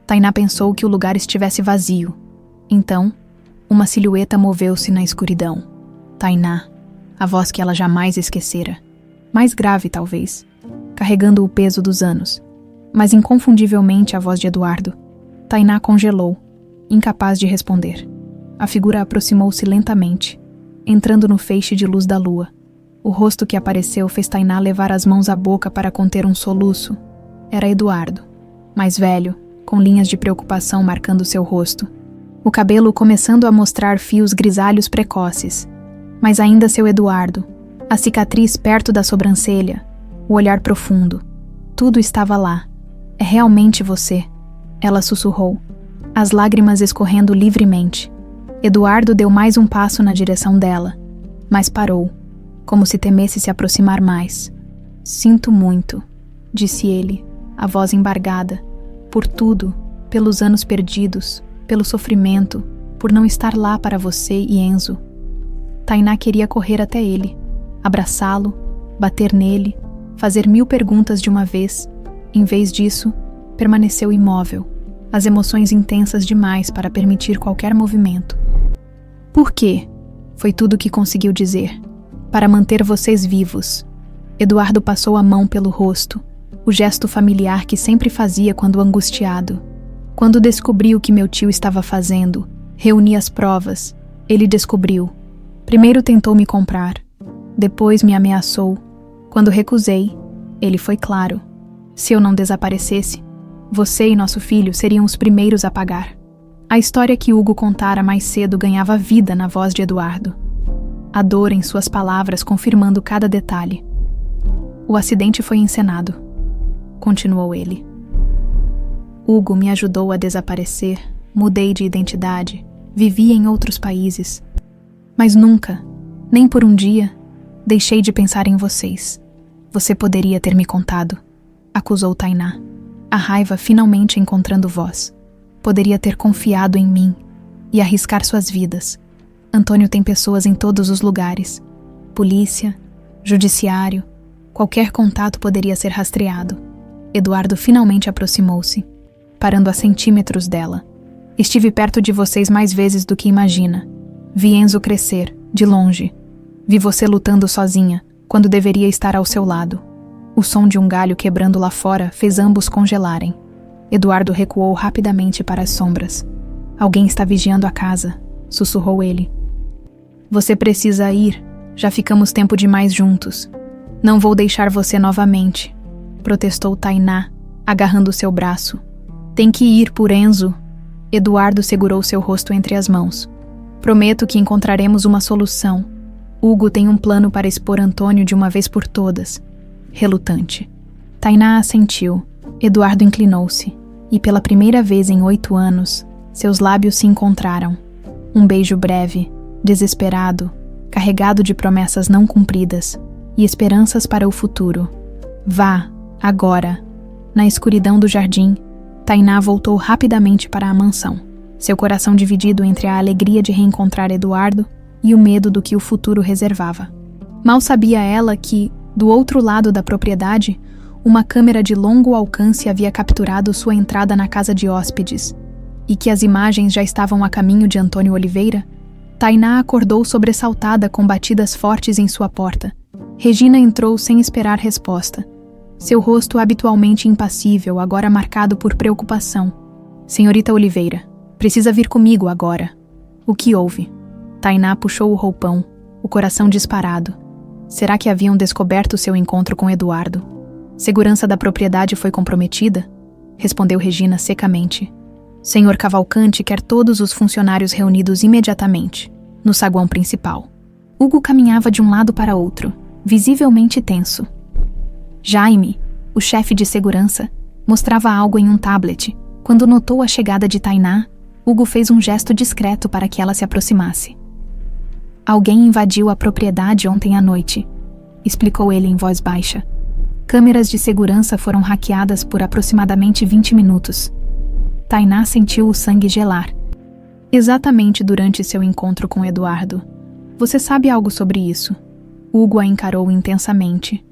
Tainá pensou que o lugar estivesse vazio. Então, uma silhueta moveu-se na escuridão. Tainá, a voz que ela jamais esquecera. Mais grave, talvez, carregando o peso dos anos, mas inconfundivelmente a voz de Eduardo. Tainá congelou, incapaz de responder. A figura aproximou-se lentamente, entrando no feixe de luz da lua. O rosto que apareceu fez Tainá levar as mãos à boca para conter um soluço. Era Eduardo, mais velho, com linhas de preocupação marcando seu rosto. O cabelo começando a mostrar fios grisalhos precoces. Mas ainda seu Eduardo, a cicatriz perto da sobrancelha, o olhar profundo. Tudo estava lá. É realmente você, ela sussurrou, as lágrimas escorrendo livremente. Eduardo deu mais um passo na direção dela, mas parou, como se temesse se aproximar mais. Sinto muito, disse ele, a voz embargada, por tudo, pelos anos perdidos, pelo sofrimento, por não estar lá para você e Enzo. Tainá queria correr até ele, abraçá-lo, bater nele, fazer 1000 perguntas de uma vez. Em vez disso, permaneceu imóvel, as emoções intensas demais para permitir qualquer movimento. Por quê? Foi tudo que conseguiu dizer. Para manter vocês vivos. Eduardo passou a mão pelo rosto, o gesto familiar que sempre fazia quando angustiado. Quando descobri o que meu tio estava fazendo, reuni as provas. Ele descobriu. Primeiro tentou me comprar. Depois me ameaçou. Quando recusei, ele foi claro. Se eu não desaparecesse, você e nosso filho seriam os primeiros a pagar. A história que Hugo contara mais cedo ganhava vida na voz de Eduardo. A dor em suas palavras confirmando cada detalhe. O acidente foi encenado, continuou ele. Hugo me ajudou a desaparecer, mudei de identidade, vivi em outros países. Mas nunca, nem por um dia, deixei de pensar em vocês. Você poderia ter me contado, acusou Tainá, a raiva finalmente encontrando voz. Poderia ter confiado em mim e arriscar suas vidas. Antônio tem pessoas em todos os lugares. Polícia, judiciário, qualquer contato poderia ser rastreado. Eduardo finalmente aproximou-se, parando a centímetros dela. Estive perto de vocês mais vezes do que imagina. Vi Enzo crescer, de longe. Vi você lutando sozinha, quando deveria estar ao seu lado. O som de um galho quebrando lá fora fez ambos congelarem. Eduardo recuou rapidamente para as sombras. Alguém está vigiando a casa, sussurrou ele. Você precisa ir, já ficamos tempo demais juntos. Não vou deixar você novamente, protestou Tainá, agarrando seu braço. Tem que ir por Enzo. Eduardo segurou seu rosto entre as mãos. Prometo que encontraremos uma solução. Hugo tem um plano para expor Antônio de uma vez por todas. Relutante. Tainá assentiu. Eduardo inclinou-se, e pela primeira vez em 8 anos, seus lábios se encontraram. Um beijo breve, desesperado, carregado de promessas não cumpridas e esperanças para o futuro. Vá, agora. Na escuridão do jardim, Tainá voltou rapidamente para a mansão, seu coração dividido entre a alegria de reencontrar Eduardo e o medo do que o futuro reservava. Mal sabia ela que, do outro lado da propriedade, uma câmera de longo alcance havia capturado sua entrada na casa de hóspedes, e que as imagens já estavam a caminho de Antônio Oliveira. Tainá acordou sobressaltada com batidas fortes em sua porta. Regina entrou sem esperar resposta. Seu rosto habitualmente impassível, agora marcado por preocupação. Senhorita Oliveira, precisa vir comigo agora. O que houve? Tainá puxou o roupão, o coração disparado. Será que haviam descoberto seu encontro com Eduardo? Segurança da propriedade foi comprometida? Respondeu Regina secamente. Senhor Cavalcante quer todos os funcionários reunidos imediatamente, no saguão principal. Hugo caminhava de um lado para outro, visivelmente tenso. Jaime, o chefe de segurança, mostrava algo em um tablet. Quando notou a chegada de Tainá, Hugo fez um gesto discreto para que ela se aproximasse. Alguém invadiu a propriedade ontem à noite, explicou ele em voz baixa. Câmeras de segurança foram hackeadas por aproximadamente 20 minutos. Tainá sentiu o sangue gelar. Exatamente durante seu encontro com Eduardo. Você sabe algo sobre isso? Hugo a encarou intensamente.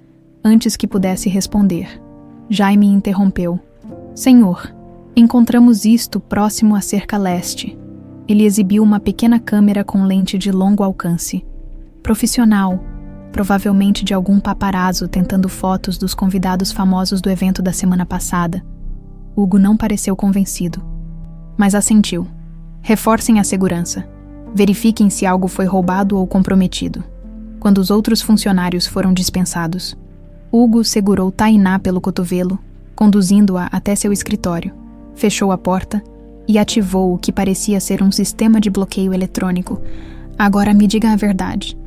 Antes que pudesse responder, Jaime interrompeu. Senhor, encontramos isto próximo à cerca leste. Ele exibiu uma pequena câmera com lente de longo alcance. Profissional, provavelmente de algum paparazzo tentando fotos dos convidados famosos do evento da semana passada. Hugo não pareceu convencido, mas assentiu. Reforcem a segurança. Verifiquem se algo foi roubado ou comprometido. Quando os outros funcionários foram dispensados, Hugo segurou Tainá pelo cotovelo, conduzindo-a até seu escritório, fechou a porta e ativou o que parecia ser um sistema de bloqueio eletrônico. Agora me diga a verdade.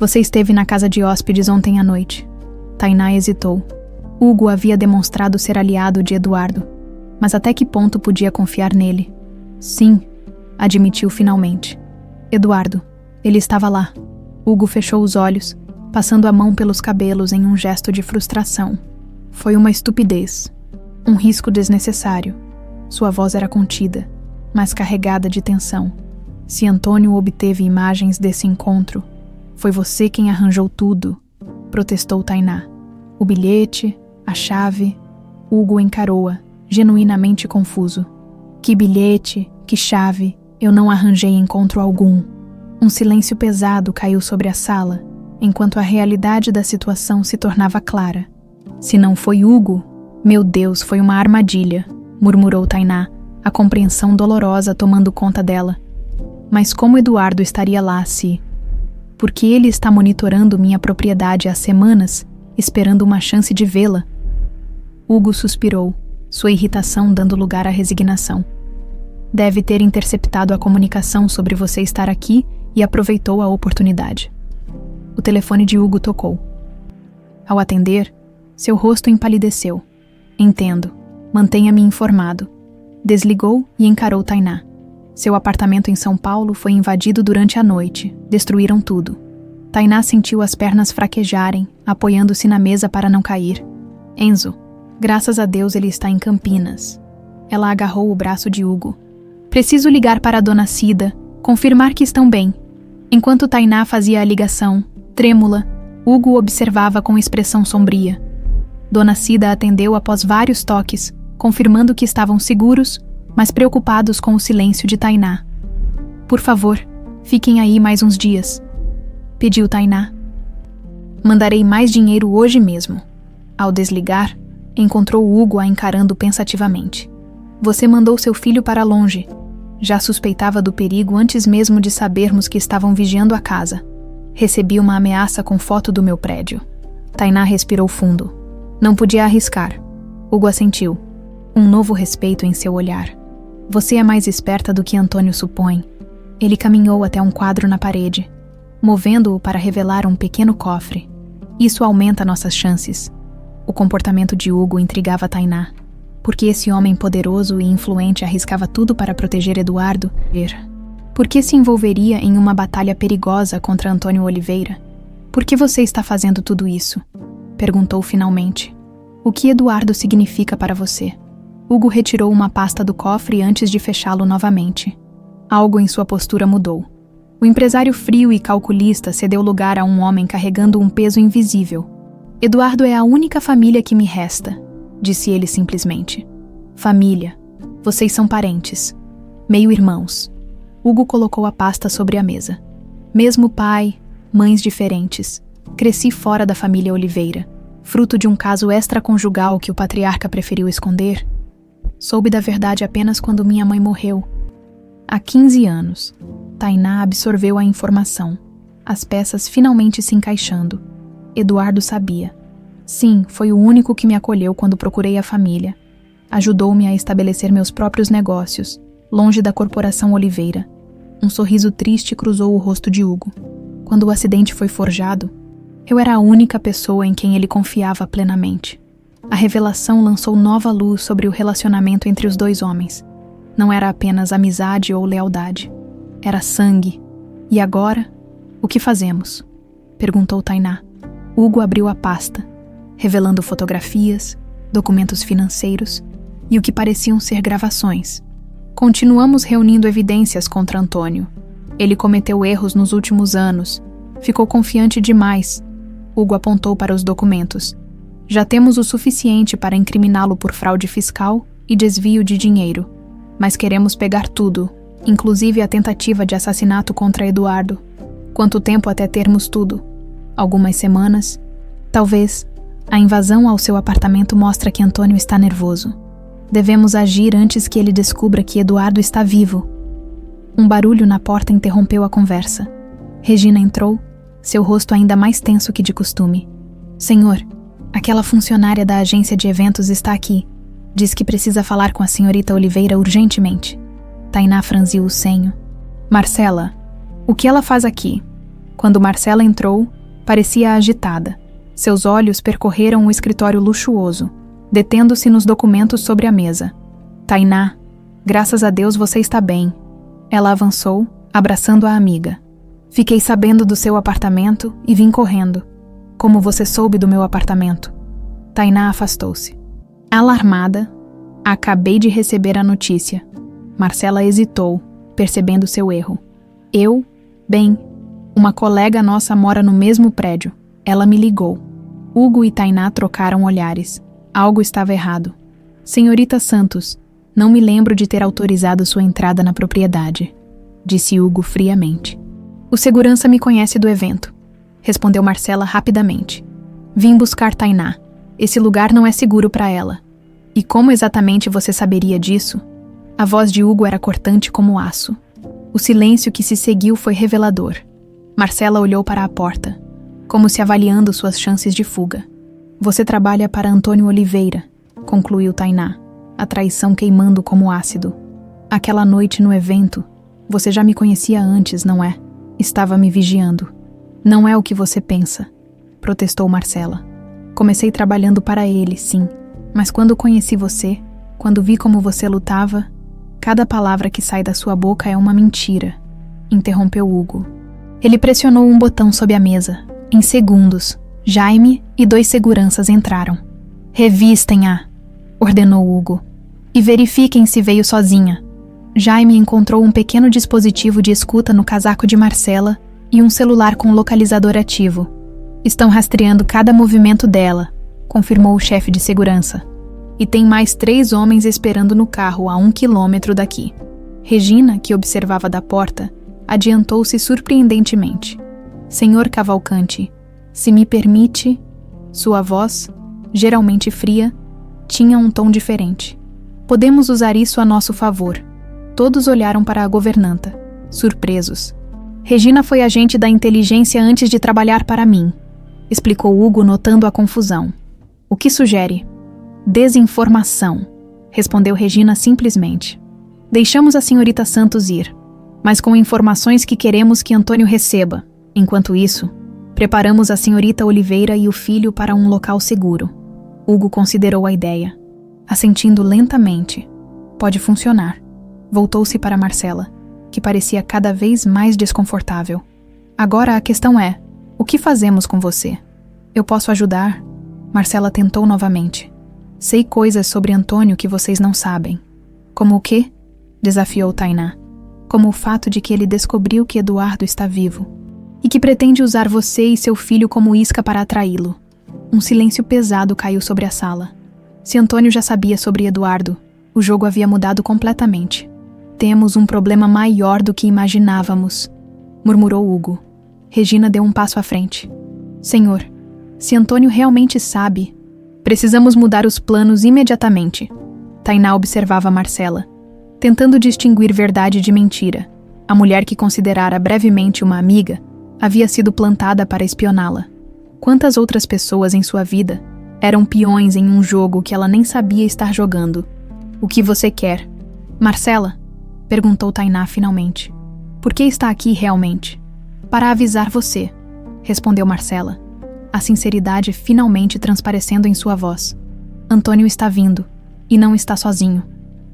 Você esteve na casa de hóspedes ontem à noite. Tainá hesitou. Hugo havia demonstrado ser aliado de Eduardo, mas até que ponto podia confiar nele? Sim, admitiu finalmente. Eduardo, ele estava lá. Hugo fechou os olhos, passando a mão pelos cabelos em um gesto de frustração. Foi uma estupidez. Um risco desnecessário. Sua voz era contida, mas carregada de tensão. Se Antônio obteve imagens desse encontro, foi você quem arranjou tudo, protestou Tainá. O bilhete, a chave. Hugo encarou-a, genuinamente confuso. Que bilhete, que chave, eu não arranjei encontro algum. Um silêncio pesado caiu sobre a sala, enquanto a realidade da situação se tornava clara. Se não foi Hugo, meu Deus, foi uma armadilha, murmurou Tainá, a compreensão dolorosa tomando conta dela. Mas como Eduardo estaria lá se... Porque ele está monitorando minha propriedade há semanas, esperando uma chance de vê-la. Hugo suspirou, sua irritação dando lugar à resignação. Deve ter interceptado a comunicação sobre você estar aqui e aproveitou a oportunidade. O telefone de Hugo tocou. Ao atender, seu rosto empalideceu. Entendo. Mantenha-me informado. Desligou e encarou Tainá. Seu apartamento em São Paulo foi invadido durante a noite. Destruíram tudo. Tainá sentiu as pernas fraquejarem, apoiando-se na mesa para não cair. Enzo, graças a Deus ele está em Campinas. Ela agarrou o braço de Hugo. Preciso ligar para a dona Cida, confirmar que estão bem. Enquanto Tainá fazia a ligação, trêmula, Hugo observava com expressão sombria. Dona Cida atendeu após vários toques, confirmando que estavam seguros, mas preocupados com o silêncio de Tainá. Por favor, fiquem aí mais uns dias, pediu Tainá. Mandarei mais dinheiro hoje mesmo. Ao desligar, encontrou Hugo a encarando pensativamente. Você mandou seu filho para longe. Já suspeitava do perigo antes mesmo de sabermos que estavam vigiando a casa. Recebi uma ameaça com foto do meu prédio. Tainá respirou fundo. Não podia arriscar. Hugo assentiu. Um novo respeito em seu olhar. Você é mais esperta do que Antônio supõe. Ele caminhou até um quadro na parede, movendo-o para revelar um pequeno cofre. Isso aumenta nossas chances. O comportamento de Hugo intrigava Tainá. Por que esse homem poderoso e influente arriscava tudo para proteger Eduardo? Por que se envolveria em uma batalha perigosa contra Antônio Oliveira? Por que você está fazendo tudo isso? Perguntou finalmente. O que Eduardo significa para você? Hugo retirou uma pasta do cofre antes de fechá-lo novamente. Algo em sua postura mudou. O empresário frio e calculista cedeu lugar a um homem carregando um peso invisível. Eduardo é a única família que me resta, disse ele simplesmente. Família. Vocês são parentes. Meio-irmãos. Hugo colocou a pasta sobre a mesa. Mesmo pai, mães diferentes. Cresci fora da família Oliveira, fruto de um caso extraconjugal que o patriarca preferiu esconder. Soube da verdade apenas quando minha mãe morreu. Há 15 anos. Tainá absorveu a informação, as peças finalmente se encaixando. Eduardo sabia. Sim, foi o único que me acolheu quando procurei a família. Ajudou-me a estabelecer meus próprios negócios, longe da corporação Oliveira. Um sorriso triste cruzou o rosto de Hugo. Quando o acidente foi forjado, eu era a única pessoa em quem ele confiava plenamente. A revelação lançou nova luz sobre o relacionamento entre os dois homens. Não era apenas amizade ou lealdade. Era sangue. E agora, o que fazemos? Perguntou Tainá. Hugo abriu a pasta, revelando fotografias, documentos financeiros e o que pareciam ser gravações. Continuamos reunindo evidências contra Antônio. Ele cometeu erros nos últimos anos. Ficou confiante demais. Hugo apontou para os documentos. Já temos o suficiente para incriminá-lo por fraude fiscal e desvio de dinheiro. Mas queremos pegar tudo, inclusive a tentativa de assassinato contra Eduardo. Quanto tempo até termos tudo? Algumas semanas? Talvez. A invasão ao seu apartamento mostra que Antônio está nervoso. Devemos agir antes que ele descubra que Eduardo está vivo. Um barulho na porta interrompeu a conversa. Regina entrou, seu rosto ainda mais tenso que de costume. Senhor, aquela funcionária da agência de eventos está aqui. Diz que precisa falar com a senhorita Oliveira urgentemente. Tainá franziu o senho. Marcela, o que ela faz aqui? Quando Marcela entrou, parecia agitada. Seus olhos percorreram o escritório luxuoso, detendo-se nos documentos sobre a mesa. Tainá, graças a Deus você está bem. Ela avançou, abraçando a amiga. Fiquei sabendo do seu apartamento e vim correndo. Como você soube do meu apartamento? Tainá afastou-se. Alarmada, acabei de receber a notícia. Marcela hesitou, percebendo seu erro. Eu? Bem, uma colega nossa mora no mesmo prédio. Ela me ligou. Hugo e Tainá trocaram olhares. Algo estava errado. Senhorita Santos, não me lembro de ter autorizado sua entrada na propriedade, disse Hugo friamente. O segurança me conhece do evento, respondeu Marcela rapidamente. Vim buscar Tainá. Esse lugar não é seguro para ela. E como exatamente você saberia disso? A voz de Hugo era cortante como aço. O silêncio que se seguiu foi revelador. Marcela olhou para a porta, como se avaliando suas chances de fuga. Você trabalha para Antônio Oliveira, concluiu Tainá, a traição queimando como ácido. Aquela noite no evento, você já me conhecia antes, não é? Estava me vigiando. Não é o que você pensa, protestou Marcela. Comecei trabalhando para ele, sim, mas quando conheci você, quando vi como você lutava, cada palavra que sai da sua boca é uma mentira, interrompeu Hugo. Ele pressionou um botão sob a mesa. Em segundos, Jaime e 2 seguranças entraram. Revistem-a, ordenou Hugo, e verifiquem se veio sozinha. Jaime encontrou um pequeno dispositivo de escuta no casaco de Marcela e um celular com localizador ativo. Estão rastreando cada movimento dela, confirmou o chefe de segurança. E tem mais 3 homens esperando no carro a 1 quilômetro daqui. Regina, que observava da porta, adiantou-se surpreendentemente. Senhor Cavalcante, se me permite... Sua voz, geralmente fria, tinha um tom diferente. Podemos usar isso a nosso favor. Todos olharam para a governanta, surpresos. Regina foi agente da inteligência antes de trabalhar para mim, explicou Hugo notando a confusão. O que sugere? Desinformação, respondeu Regina simplesmente. Deixamos a senhorita Santos ir, mas com informações que queremos que Antônio receba. Enquanto isso, preparamos a senhorita Oliveira e o filho para um local seguro. Hugo considerou a ideia, assentindo lentamente. Pode funcionar. Voltou-se para Marcela, que parecia cada vez mais desconfortável. Agora a questão é, o que fazemos com você? Eu posso ajudar, Marcela tentou novamente. Sei coisas sobre Antônio que vocês não sabem. Como o quê? Desafiou Tainá. Como o fato de que ele descobriu que Eduardo está vivo. E que pretende usar você e seu filho como isca para atraí-lo. Um silêncio pesado caiu sobre a sala. Se Antônio já sabia sobre Eduardo, o jogo havia mudado completamente. Temos um problema maior do que imaginávamos, murmurou Hugo. Regina deu um passo à frente. Senhor, se Antônio realmente sabe, precisamos mudar os planos imediatamente. Tainá observava Marcela, tentando distinguir verdade de mentira. A mulher que considerara brevemente uma amiga havia sido plantada para espioná-la. Quantas outras pessoas em sua vida eram peões em um jogo que ela nem sabia estar jogando? O que você quer? Marcela? Perguntou Tainá finalmente. Por que está aqui realmente? Para avisar você, respondeu Marcela, a sinceridade finalmente transparecendo em sua voz. Antônio está vindo, e não está sozinho.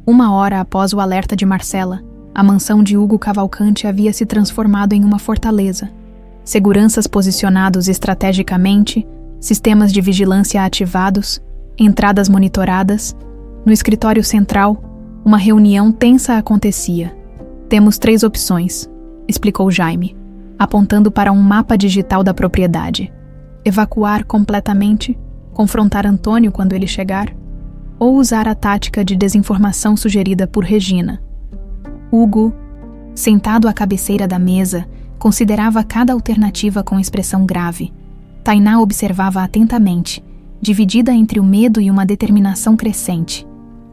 1 hora após o alerta de Marcela, a mansão de Hugo Cavalcante havia se transformado em uma fortaleza. Seguranças posicionados estrategicamente, sistemas de vigilância ativados, entradas monitoradas. No escritório central, uma reunião tensa acontecia. Temos 3 opções, explicou Jaime, apontando para um mapa digital da propriedade. Evacuar completamente, confrontar Antônio quando ele chegar, ou usar a tática de desinformação sugerida por Regina. Hugo, sentado à cabeceira da mesa, considerava cada alternativa com expressão grave. Tainá observava atentamente, dividida entre o medo e uma determinação crescente.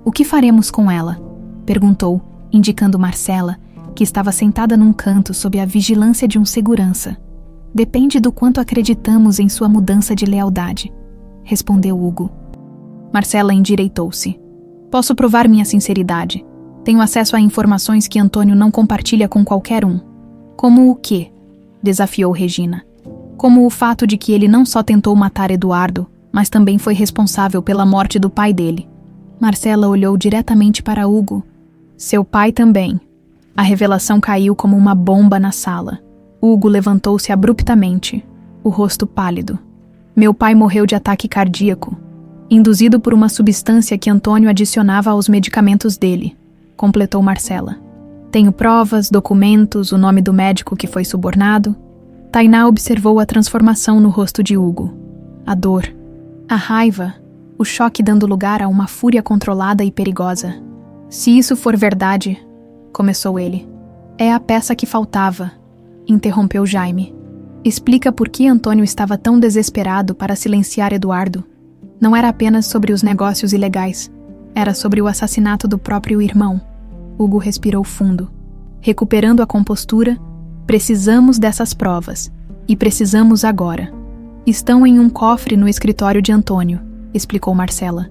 O que faremos com ela? Perguntou, indicando Marcela, que estava sentada num canto sob a vigilância de um segurança. Depende do quanto acreditamos em sua mudança de lealdade, respondeu Hugo. Marcela endireitou-se. Posso provar minha sinceridade. Tenho acesso a informações que Antônio não compartilha com qualquer um. Como o quê? Desafiou Regina. Como o fato de que ele não só tentou matar Eduardo, mas também foi responsável pela morte do pai dele. Marcela olhou diretamente para Hugo. Seu pai também. A revelação caiu como uma bomba na sala. Hugo levantou-se abruptamente, o rosto pálido. Meu pai morreu de ataque cardíaco, induzido por uma substância que Antônio adicionava aos medicamentos dele, completou Marcela. Tenho provas, documentos, o nome do médico que foi subornado. Tainá observou a transformação no rosto de Hugo. A dor, a raiva, o choque dando lugar a uma fúria controlada e perigosa. Se isso for verdade, começou ele. É a peça que faltava, interrompeu Jaime. Explica por que Antônio estava tão desesperado para silenciar Eduardo. Não era apenas sobre os negócios ilegais, era sobre o assassinato do próprio irmão. Hugo respirou fundo. Recuperando a compostura, precisamos dessas provas, e precisamos agora. Estão em um cofre no escritório de Antônio, explicou Marcela.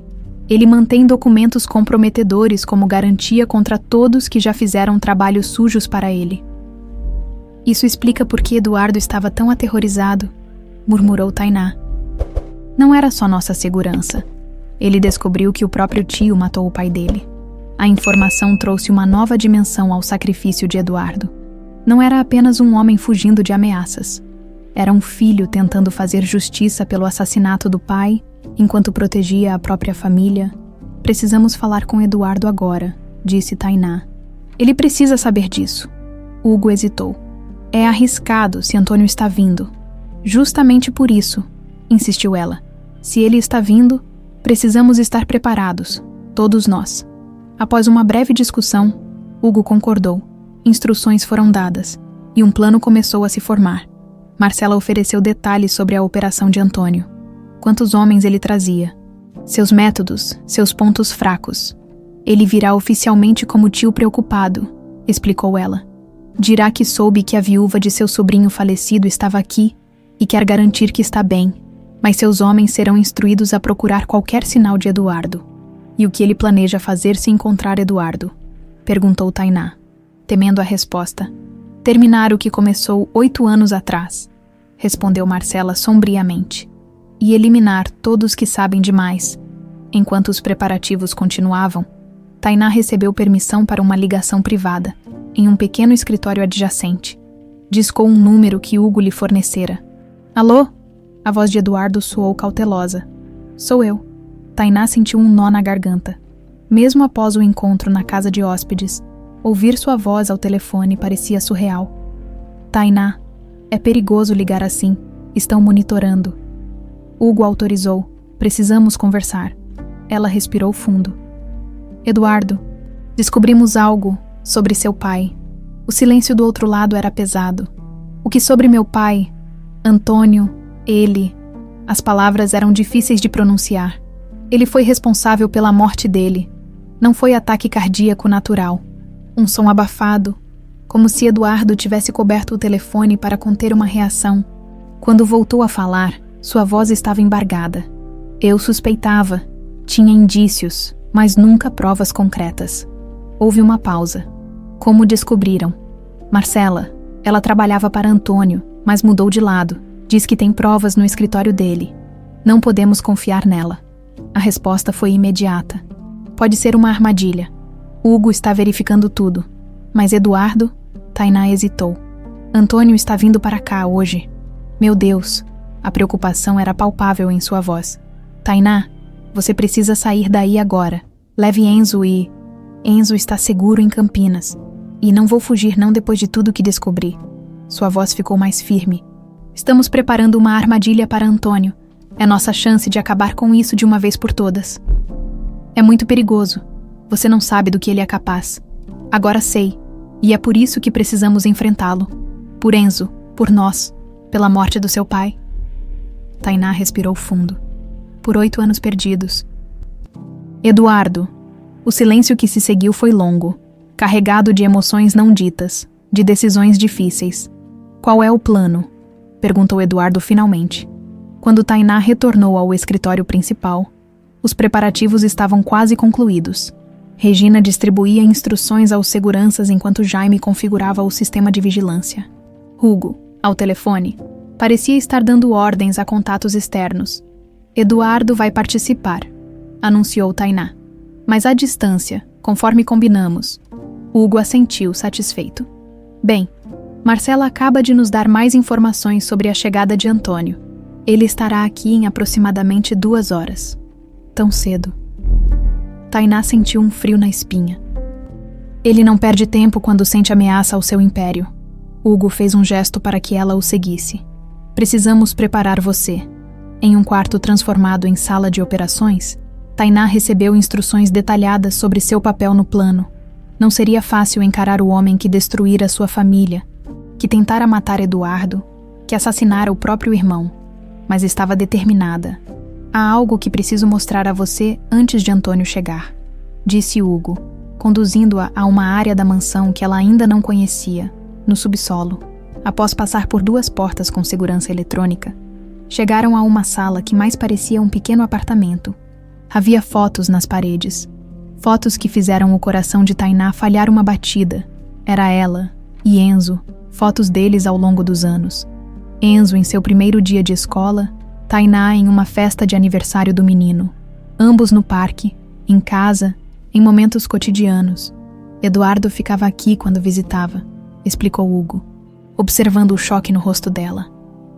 Ele mantém documentos comprometedores como garantia contra todos que já fizeram trabalhos sujos para ele. Isso explica por que Eduardo estava tão aterrorizado, murmurou Tainá. Não era só nossa segurança. Ele descobriu que o próprio tio matou o pai dele. A informação trouxe uma nova dimensão ao sacrifício de Eduardo. Não era apenas um homem fugindo de ameaças. Era um filho tentando fazer justiça pelo assassinato do pai, enquanto protegia a própria família. Precisamos falar com Eduardo agora, disse Tainá. Ele precisa saber disso. Hugo hesitou. É arriscado se Antônio está vindo. Justamente por isso, insistiu ela. Se ele está vindo, precisamos estar preparados, todos nós. Após uma breve discussão, Hugo concordou. Instruções foram dadas, e um plano começou a se formar. Marcela ofereceu detalhes sobre a operação de Antônio. Quantos homens ele trazia. Seus métodos, seus pontos fracos. Ele virá oficialmente como tio preocupado, explicou ela. Dirá que soube que a viúva de seu sobrinho falecido estava aqui e quer garantir que está bem, mas seus homens serão instruídos a procurar qualquer sinal de Eduardo. E o que ele planeja fazer se encontrar Eduardo? Perguntou Tainá, temendo a resposta. Terminar o que começou 8 anos atrás, respondeu Marcela sombriamente. E eliminar todos que sabem demais. Enquanto os preparativos continuavam, Tainá recebeu permissão para uma ligação privada, em um pequeno escritório adjacente. Discou um número que Hugo lhe fornecera. Alô? A voz de Eduardo soou cautelosa. Sou eu. Tainá sentiu um nó na garganta. Mesmo após o encontro na casa de hóspedes, ouvir sua voz ao telefone parecia surreal. Tainá, é perigoso ligar assim. Estão monitorando. Hugo autorizou. Precisamos conversar. Ela respirou fundo. Eduardo, descobrimos algo sobre seu pai. O silêncio do outro lado era pesado. O que sobre meu pai? Antônio, ele... As palavras eram difíceis de pronunciar. Ele foi responsável pela morte dele. Não foi ataque cardíaco natural. Um som abafado, como se Eduardo tivesse coberto o telefone para conter uma reação. Quando voltou a falar, sua voz estava embargada. Eu suspeitava. Tinha indícios, mas nunca provas concretas. Houve uma pausa. Como descobriram? Marcela, ela trabalhava para Antônio, mas mudou de lado. Diz que tem provas no escritório dele. Não podemos confiar nela. A resposta foi imediata. Pode ser uma armadilha. Hugo está verificando tudo. Mas Eduardo? Tainá hesitou. Antônio está vindo para cá hoje. Meu Deus. A preocupação era palpável em sua voz. Tainá, você precisa sair daí agora. Leve Enzo e... Enzo está seguro em Campinas. E não vou fugir não depois de tudo que descobri. Sua voz ficou mais firme. Estamos preparando uma armadilha para Antônio. É nossa chance de acabar com isso de uma vez por todas. É muito perigoso. Você não sabe do que ele é capaz. Agora sei. E é por isso que precisamos enfrentá-lo. Por Enzo, por nós, pela morte do seu pai. Tainá respirou fundo. Por 8 anos perdidos. Eduardo. O silêncio que se seguiu foi longo, carregado de emoções não ditas, de decisões difíceis. Qual é o plano? Perguntou Eduardo finalmente. Quando Tainá retornou ao escritório principal, os preparativos estavam quase concluídos. Regina distribuía instruções aos seguranças enquanto Jaime configurava o sistema de vigilância. Hugo, ao telefone, parecia estar dando ordens a contatos externos. Eduardo vai participar, anunciou Tainá. Mas à distância, conforme combinamos. Hugo assentiu, satisfeito. Bem, Marcela acaba de nos dar mais informações sobre a chegada de Antônio. Ele estará aqui em aproximadamente 2 horas. Tão cedo. Tainá sentiu um frio na espinha. Ele não perde tempo quando sente ameaça ao seu império. Hugo fez um gesto para que ela o seguisse. Precisamos preparar você. Em um quarto transformado em sala de operações, Tainá recebeu instruções detalhadas sobre seu papel no plano. Não seria fácil encarar o homem que destruíra sua família, que tentara matar Eduardo, que assassinara o próprio irmão, mas estava determinada. Há algo que preciso mostrar a você antes de Antônio chegar, disse Hugo, conduzindo-a a uma área da mansão que ela ainda não conhecia, no subsolo. Após passar por 2 portas com segurança eletrônica, chegaram a uma sala que mais parecia um pequeno apartamento. Havia fotos nas paredes. Fotos que fizeram o coração de Tainá falhar uma batida. Era ela e Enzo, fotos deles ao longo dos anos. Enzo em seu primeiro dia de escola, Tainá em uma festa de aniversário do menino. Ambos no parque, em casa, em momentos cotidianos. Eduardo ficava aqui quando visitava, explicou Hugo, observando o choque no rosto dela.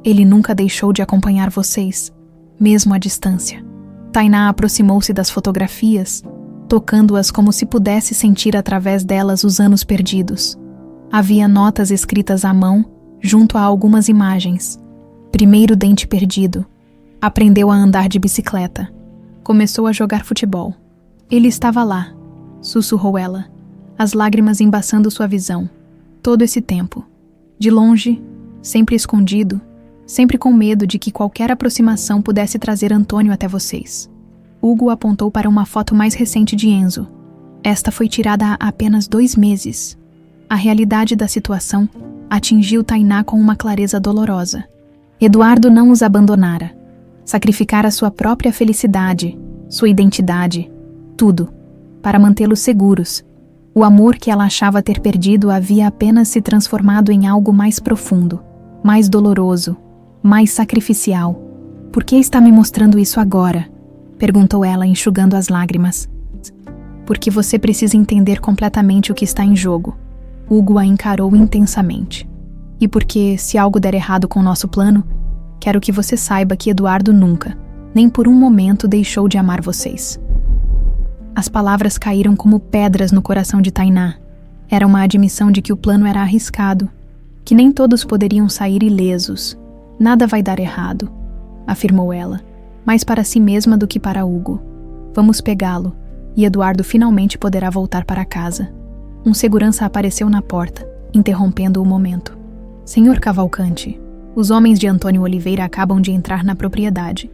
Ele nunca deixou de acompanhar vocês, mesmo à distância. Tainá aproximou-se das fotografias, tocando-as como se pudesse sentir através delas os anos perdidos. Havia notas escritas à mão, junto a algumas imagens. Primeiro dente perdido. Aprendeu a andar de bicicleta. Começou a jogar futebol. Ele estava lá, sussurrou ela, as lágrimas embaçando sua visão. Todo esse tempo. De longe, sempre escondido, sempre com medo de que qualquer aproximação pudesse trazer Antônio até vocês. Hugo apontou para uma foto mais recente de Enzo. Esta foi tirada há apenas 2 meses. A realidade da situação atingiu Tainá com uma clareza dolorosa. Eduardo não os abandonara. Sacrificara sua própria felicidade, sua identidade, tudo, para mantê-los seguros. O amor que ela achava ter perdido havia apenas se transformado em algo mais profundo, mais doloroso, mais sacrificial. Por que está me mostrando isso agora? Perguntou ela, enxugando as lágrimas. Porque você precisa entender completamente o que está em jogo. Hugo a encarou intensamente. E porque, se algo der errado com o nosso plano, quero que você saiba que Eduardo nunca, nem por um momento deixou de amar vocês. As palavras caíram como pedras no coração de Tainá. Era uma admissão de que o plano era arriscado, que nem todos poderiam sair ilesos. Nada vai dar errado, afirmou ela, mais para si mesma do que para Hugo. Vamos pegá-lo, e Eduardo finalmente poderá voltar para casa. Um segurança apareceu na porta, interrompendo o momento. Senhor Cavalcante, os homens de Antônio Oliveira acabam de entrar na propriedade.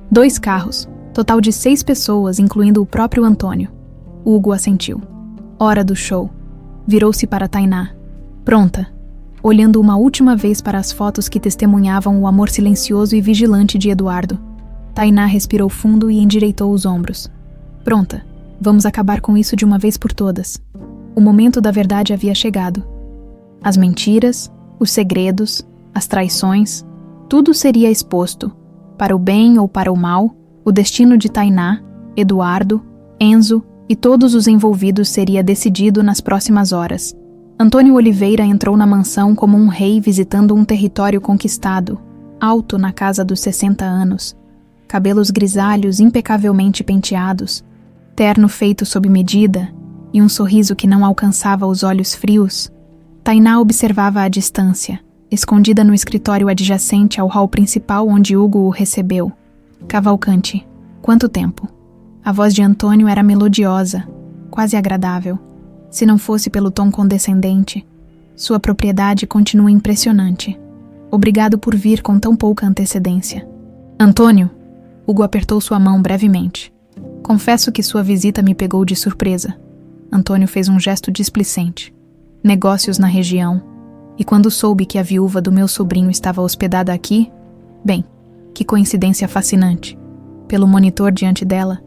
2 carros, total de 6 pessoas, incluindo o próprio Antônio. Hugo assentiu. Hora do show. Virou-se para Tainá. Pronta, olhando uma última vez para as fotos que testemunhavam o amor silencioso e vigilante de Eduardo. Tainá respirou fundo e endireitou os ombros. Pronta, vamos acabar com isso de uma vez por todas. O momento da verdade havia chegado. As mentiras, os segredos, as traições, tudo seria exposto. Para o bem ou para o mal, o destino de Tainá, Eduardo, Enzo e todos os envolvidos seria decidido nas próximas horas. Antônio Oliveira entrou na mansão como um rei visitando um território conquistado, alto na casa dos 60 anos, cabelos grisalhos impecavelmente penteados, terno feito sob medida e um sorriso que não alcançava os olhos frios. Tainá observava à distância, escondida no escritório adjacente ao hall principal onde Hugo o recebeu. Cavalcante, quanto tempo? A voz de Antônio era melodiosa, quase agradável. Se não fosse pelo tom condescendente, sua propriedade continua impressionante. Obrigado por vir com tão pouca antecedência. Antônio, Hugo apertou sua mão brevemente. Confesso que sua visita me pegou de surpresa. Antônio fez um gesto displicente. Negócios na região. E quando soube que a viúva do meu sobrinho estava hospedada aqui, bem, que coincidência fascinante. Pelo monitor diante dela,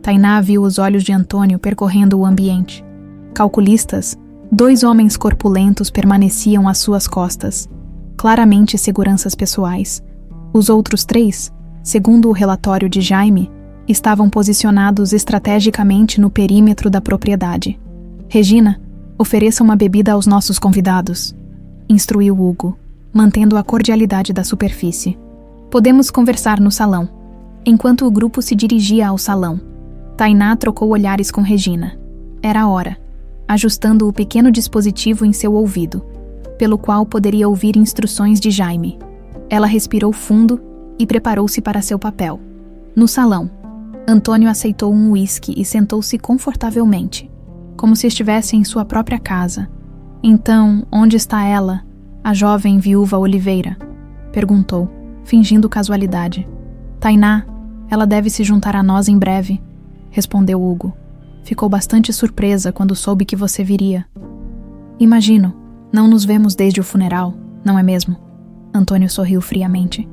Tainá viu os olhos de Antônio percorrendo o ambiente. Calculistas, 2 homens corpulentos permaneciam às suas costas, claramente seguranças pessoais. Os outros 3, segundo o relatório de Jaime, estavam posicionados estrategicamente no perímetro da propriedade. Regina, ofereça uma bebida aos nossos convidados, instruiu Hugo, mantendo a cordialidade da superfície. Podemos conversar no salão. Enquanto o grupo se dirigia ao salão, Tainá trocou olhares com Regina. Era a hora, ajustando o pequeno dispositivo em seu ouvido, pelo qual poderia ouvir instruções de Jaime. Ela respirou fundo e preparou-se para seu papel. No salão, Antônio aceitou um uísque e sentou-se confortavelmente, como se estivesse em sua própria casa. Então, onde está ela, a jovem viúva Oliveira? Perguntou, fingindo casualidade. Tainá, ela deve se juntar a nós em breve, respondeu Hugo. Ficou bastante surpresa quando soube que você viria. Imagino, não nos vemos desde o funeral, não é mesmo? Antônio sorriu friamente.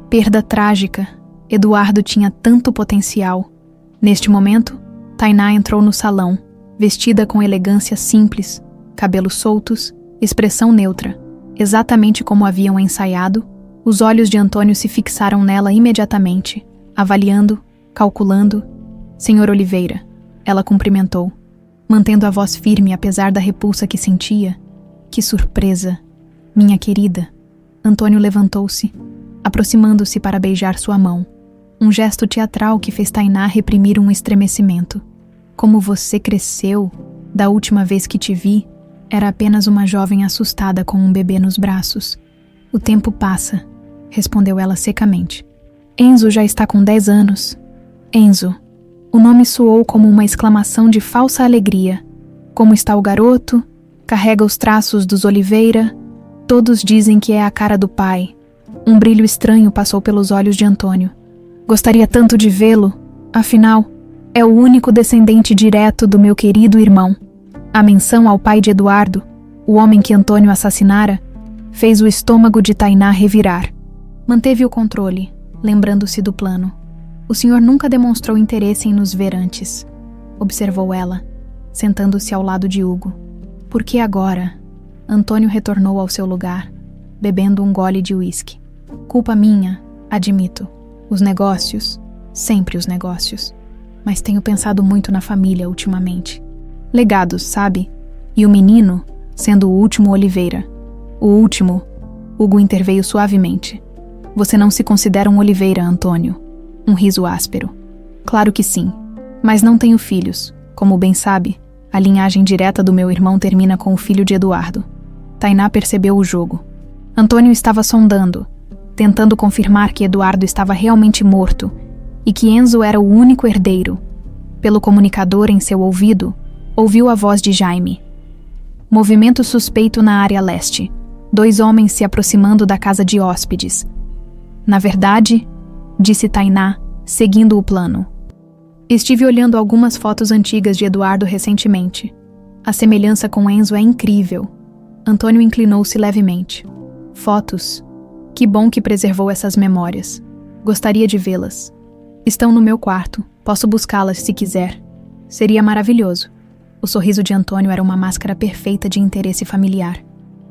Perda trágica. Eduardo tinha tanto potencial. Neste momento, Tainá entrou no salão, vestida com elegância simples, cabelos soltos, expressão neutra. Exatamente como haviam ensaiado, os olhos de Antônio se fixaram nela imediatamente, avaliando, calculando. Senhor Oliveira, ela cumprimentou, mantendo a voz firme apesar da repulsa que sentia. Que surpresa! Minha querida. Antônio levantou-se, aproximando-se para beijar sua mão. Um gesto teatral que fez Tainá reprimir um estremecimento. Como você cresceu! Da última vez que te vi, era apenas uma jovem assustada com um bebê nos braços. O tempo passa, respondeu ela secamente. Enzo já está com 10 anos. Enzo. O nome soou como uma exclamação de falsa alegria. Como está o garoto? Carrega os traços dos Oliveira. Todos dizem que é a cara do pai. Um brilho estranho passou pelos olhos de Antônio. Gostaria tanto de vê-lo. Afinal, é o único descendente direto do meu querido irmão. A menção ao pai de Eduardo, o homem que Antônio assassinara, fez o estômago de Tainá revirar. Manteve o controle, lembrando-se do plano. O senhor nunca demonstrou interesse em nos ver antes, observou ela, sentando-se ao lado de Hugo. Por que agora? Antônio retornou ao seu lugar, bebendo um gole de uísque. Culpa minha, admito. Os negócios, sempre os negócios. Mas tenho pensado muito na família ultimamente. Legados, sabe? E o menino, sendo o último Oliveira. O último, Hugo interveio suavemente. Você não se considera um Oliveira, Antônio. Um riso áspero. Claro que sim, mas não tenho filhos. Como bem sabe, a linhagem direta do meu irmão termina com o filho de Eduardo. Tainá percebeu o jogo. Antônio estava sondando, tentando confirmar que Eduardo estava realmente morto e que Enzo era o único herdeiro. Pelo comunicador em seu ouvido, ouviu a voz de Jaime. Movimento suspeito na área leste. 2 homens se aproximando da casa de hóspedes. Na verdade, disse Tainá, seguindo o plano. Estive olhando algumas fotos antigas de Eduardo recentemente. A semelhança com Enzo é incrível. Antônio inclinou-se levemente. Fotos? Que bom que preservou essas memórias. Gostaria de vê-las. Estão no meu quarto. Posso buscá-las se quiser. Seria maravilhoso. O sorriso de Antônio era uma máscara perfeita de interesse familiar.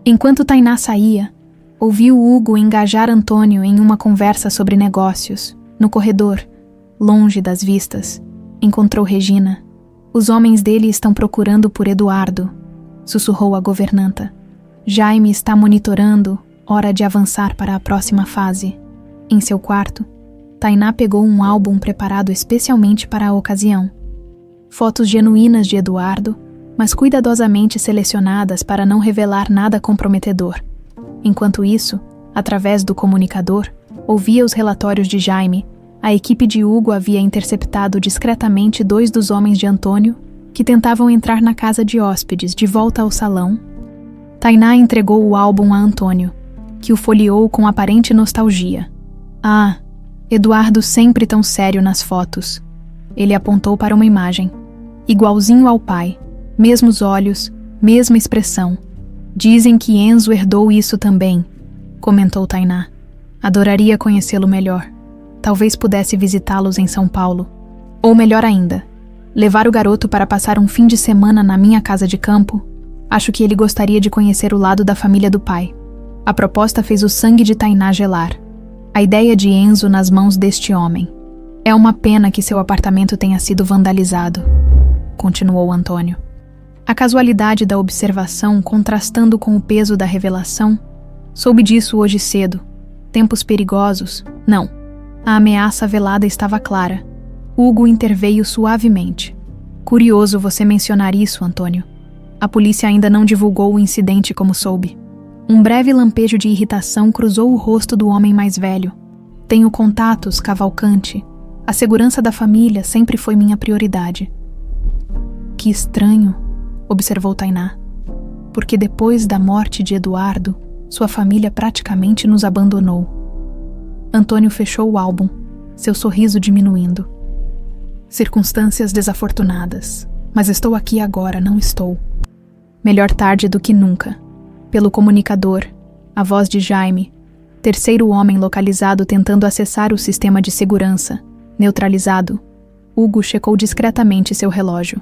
Enquanto Tainá saía, ouviu Hugo engajar Antônio em uma conversa sobre negócios. No corredor, longe das vistas, encontrou Regina. Os homens dele estão procurando por Eduardo, sussurrou a governanta. Jaime está monitorando, hora de avançar para a próxima fase. Em seu quarto, Tainá pegou um álbum preparado especialmente para a ocasião. Fotos genuínas de Eduardo, mas cuidadosamente selecionadas para não revelar nada comprometedor. Enquanto isso, através do comunicador, ouvia os relatórios de Jaime. A equipe de Hugo havia interceptado discretamente 2 dos homens de Antônio que tentavam entrar na casa de hóspedes de volta ao salão. Tainá entregou o álbum a Antônio, que o folheou com aparente nostalgia. Ah, Eduardo sempre tão sério nas fotos. Ele apontou para uma imagem. Igualzinho ao pai. Mesmos olhos, mesma expressão. Dizem que Enzo herdou isso também, comentou Tainá. Adoraria conhecê-lo melhor. Talvez pudesse visitá-los em São Paulo. Ou melhor ainda, levar o garoto para passar um fim de semana na minha casa de campo. Acho que ele gostaria de conhecer o lado da família do pai. A proposta fez o sangue de Tainá gelar. A ideia de Enzo nas mãos deste homem. É uma pena que seu apartamento tenha sido vandalizado, continuou Antônio. A casualidade da observação contrastando com o peso da revelação. Soube disso hoje cedo. Tempos perigosos? Não. A ameaça velada estava clara. Hugo interveio suavemente. Curioso você mencionar isso, Antônio. A polícia ainda não divulgou o incidente como soube. Um breve lampejo de irritação cruzou o rosto do homem mais velho. Tenho contatos, Cavalcante. A segurança da família sempre foi minha prioridade. Que estranho, observou Tainá. Porque depois da morte de Eduardo, sua família praticamente nos abandonou. Antônio fechou o álbum, seu sorriso diminuindo. Circunstâncias desafortunadas, mas estou aqui agora, não estou. Melhor tarde do que nunca. Pelo comunicador, a voz de Jaime, terceiro homem localizado tentando acessar o sistema de segurança, neutralizado. Hugo checou discretamente seu relógio.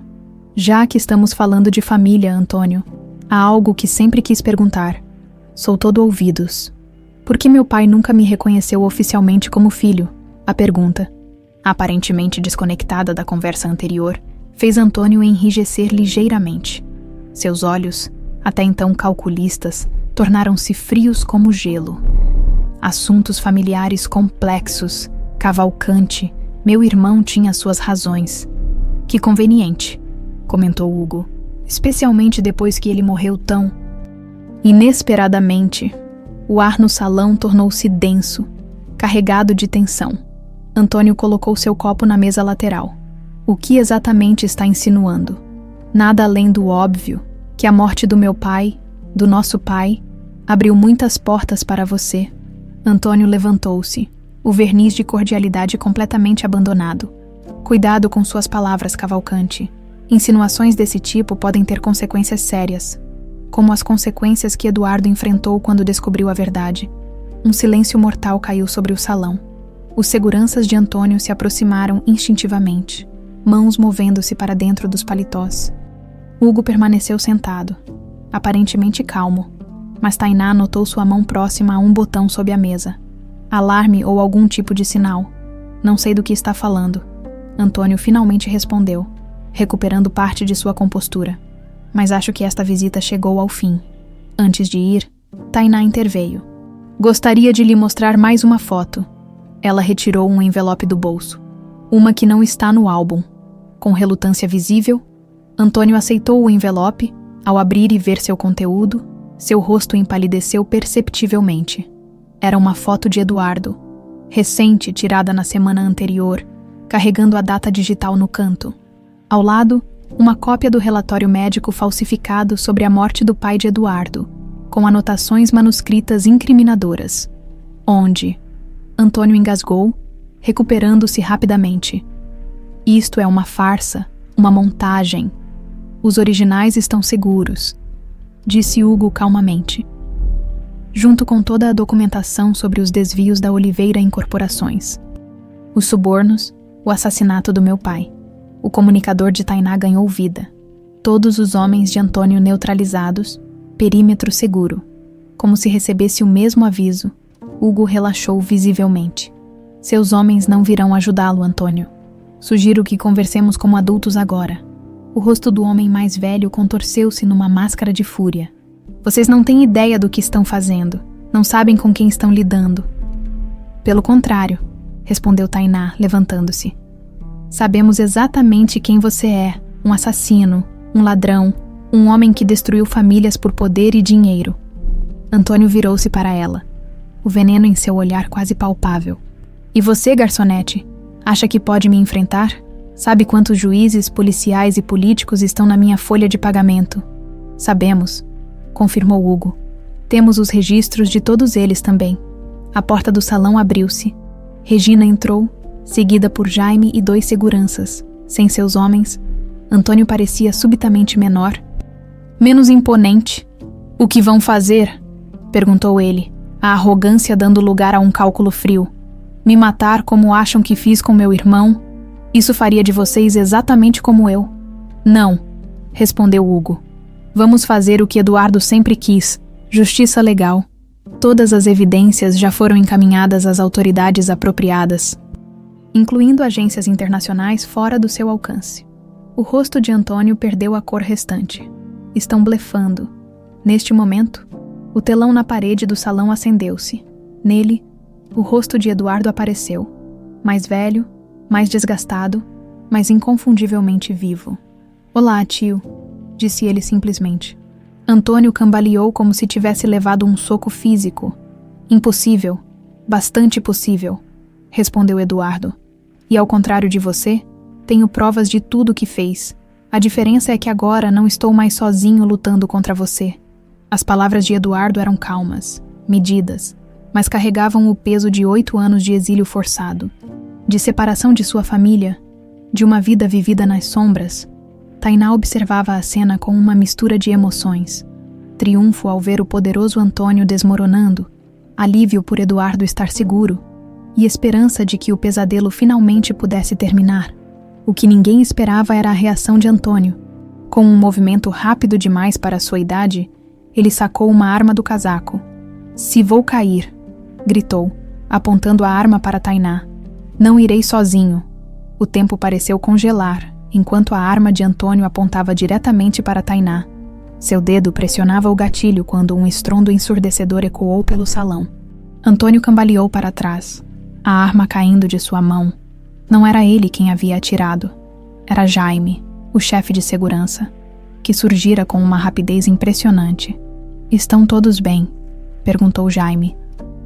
Já que estamos falando de família, Antônio, há algo que sempre quis perguntar. Sou todo ouvidos. Por que meu pai nunca me reconheceu oficialmente como filho? A pergunta, aparentemente desconectada da conversa anterior, fez Antônio enrijecer ligeiramente. Seus olhos, até então calculistas, tornaram-se frios como gelo. Assuntos familiares complexos, Cavalcante, meu irmão tinha suas razões. Que conveniente, comentou Hugo, especialmente depois que ele morreu tão... Inesperadamente, o ar no salão tornou-se denso, carregado de tensão. Antônio colocou seu copo na mesa lateral. O que exatamente está insinuando? Nada além do óbvio, que a morte do meu pai, do nosso pai, abriu muitas portas para você. Antônio levantou-se, o verniz de cordialidade completamente abandonado. Cuidado com suas palavras, Cavalcante. Insinuações desse tipo podem ter consequências sérias, como as consequências que Eduardo enfrentou quando descobriu a verdade. Um silêncio mortal caiu sobre o salão. Os seguranças de Antônio se aproximaram instintivamente, mãos movendo-se para dentro dos paletós. Hugo permaneceu sentado, aparentemente calmo, mas Tainá notou sua mão próxima a um botão sob a mesa. Alarme ou algum tipo de sinal. Não sei do que está falando. Antônio finalmente respondeu, recuperando parte de sua compostura. Mas acho que esta visita chegou ao fim. Antes de ir, Tainá interveio. Gostaria de lhe mostrar mais uma foto. Ela retirou um envelope do bolso. Uma que não está no álbum. Com relutância visível, Antônio aceitou o envelope. Ao abrir e ver seu conteúdo, seu rosto empalideceu perceptivelmente. Era uma foto de Eduardo, recente, tirada na semana anterior, carregando a data digital no canto. Ao lado, uma cópia do relatório médico falsificado sobre a morte do pai de Eduardo, com anotações manuscritas incriminadoras. Onde? Antônio engasgou, recuperando-se rapidamente. Isto é uma farsa, uma montagem. Os originais estão seguros, disse Hugo calmamente. Junto com toda a documentação sobre os desvios da Oliveira Incorporações, os subornos, o assassinato do meu pai. O comunicador de Tainá ganhou vida. Todos os homens de Antônio neutralizados, perímetro seguro. Como se recebesse o mesmo aviso, Hugo relaxou visivelmente. Seus homens não virão ajudá-lo, Antônio. Sugiro que conversemos como adultos agora. O rosto do homem mais velho contorceu-se numa máscara de fúria. Vocês não têm ideia do que estão fazendo. Não sabem com quem estão lidando. Pelo contrário, respondeu Tainá, levantando-se. Sabemos exatamente quem você é. Um assassino, um ladrão, um homem que destruiu famílias por poder e dinheiro. Antônio virou-se para ela. O veneno em seu olhar quase palpável. E você, garçonete, acha que pode me enfrentar? Sabe quantos juízes, policiais e políticos estão na minha folha de pagamento? Sabemos, confirmou Hugo. Temos os registros de todos eles também. A porta do salão abriu-se. Regina entrou, seguida por Jaime e 2 seguranças. Sem seus homens, Antônio parecia subitamente menor, menos imponente. O que vão fazer? Perguntou ele, a arrogância dando lugar a um cálculo frio. Me matar como acham que fiz com meu irmão? Isso faria de vocês exatamente como eu. Não, respondeu Hugo. Vamos fazer o que Eduardo sempre quis, justiça legal. Todas as evidências já foram encaminhadas às autoridades apropriadas, incluindo agências internacionais fora do seu alcance. O rosto de Antônio perdeu a cor restante. Estão blefando. Neste momento, o telão na parede do salão acendeu-se. Nele, o rosto de Eduardo apareceu, mais velho, mais desgastado, mas inconfundivelmente vivo. Olá, tio, disse ele simplesmente. Antônio cambaleou como se tivesse levado um soco físico. Impossível, bastante possível, respondeu Eduardo. E ao contrário de você, tenho provas de tudo o que fez. A diferença é que agora não estou mais sozinho lutando contra você. As palavras de Eduardo eram calmas, medidas, mas carregavam o peso de 8 anos de exílio forçado, de separação de sua família, de uma vida vivida nas sombras. Tainá observava a cena com uma mistura de emoções. Triunfo ao ver o poderoso Antônio desmoronando, alívio por Eduardo estar seguro, e esperança de que o pesadelo finalmente pudesse terminar. O que ninguém esperava era a reação de Antônio. Com um movimento rápido demais para sua idade, ele sacou uma arma do casaco. Se vou cair, gritou, apontando a arma para Tainá. Não irei sozinho. O tempo pareceu congelar, enquanto a arma de Antônio apontava diretamente para Tainá. Seu dedo pressionava o gatilho quando um estrondo ensurdecedor ecoou pelo salão. Antônio cambaleou para trás, a arma caindo de sua mão. Não era ele quem havia atirado. Era Jaime, o chefe de segurança, que surgira com uma rapidez impressionante. Estão todos bem? Perguntou Jaime,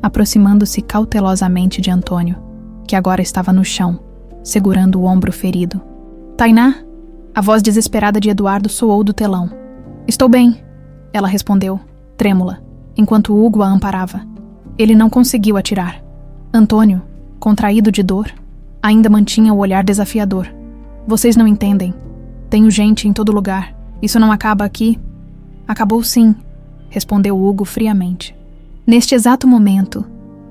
aproximando-se cautelosamente de Antônio, que agora estava no chão, segurando o ombro ferido. Tainá? A voz desesperada de Eduardo soou do telão. Estou bem, ela respondeu, trêmula, enquanto Hugo a amparava. Ele não conseguiu atirar. Antônio, contraído de dor, ainda mantinha o olhar desafiador. Vocês não entendem. Tenho gente em todo lugar. Isso não acaba aqui? Acabou sim, respondeu Hugo friamente. Neste exato momento,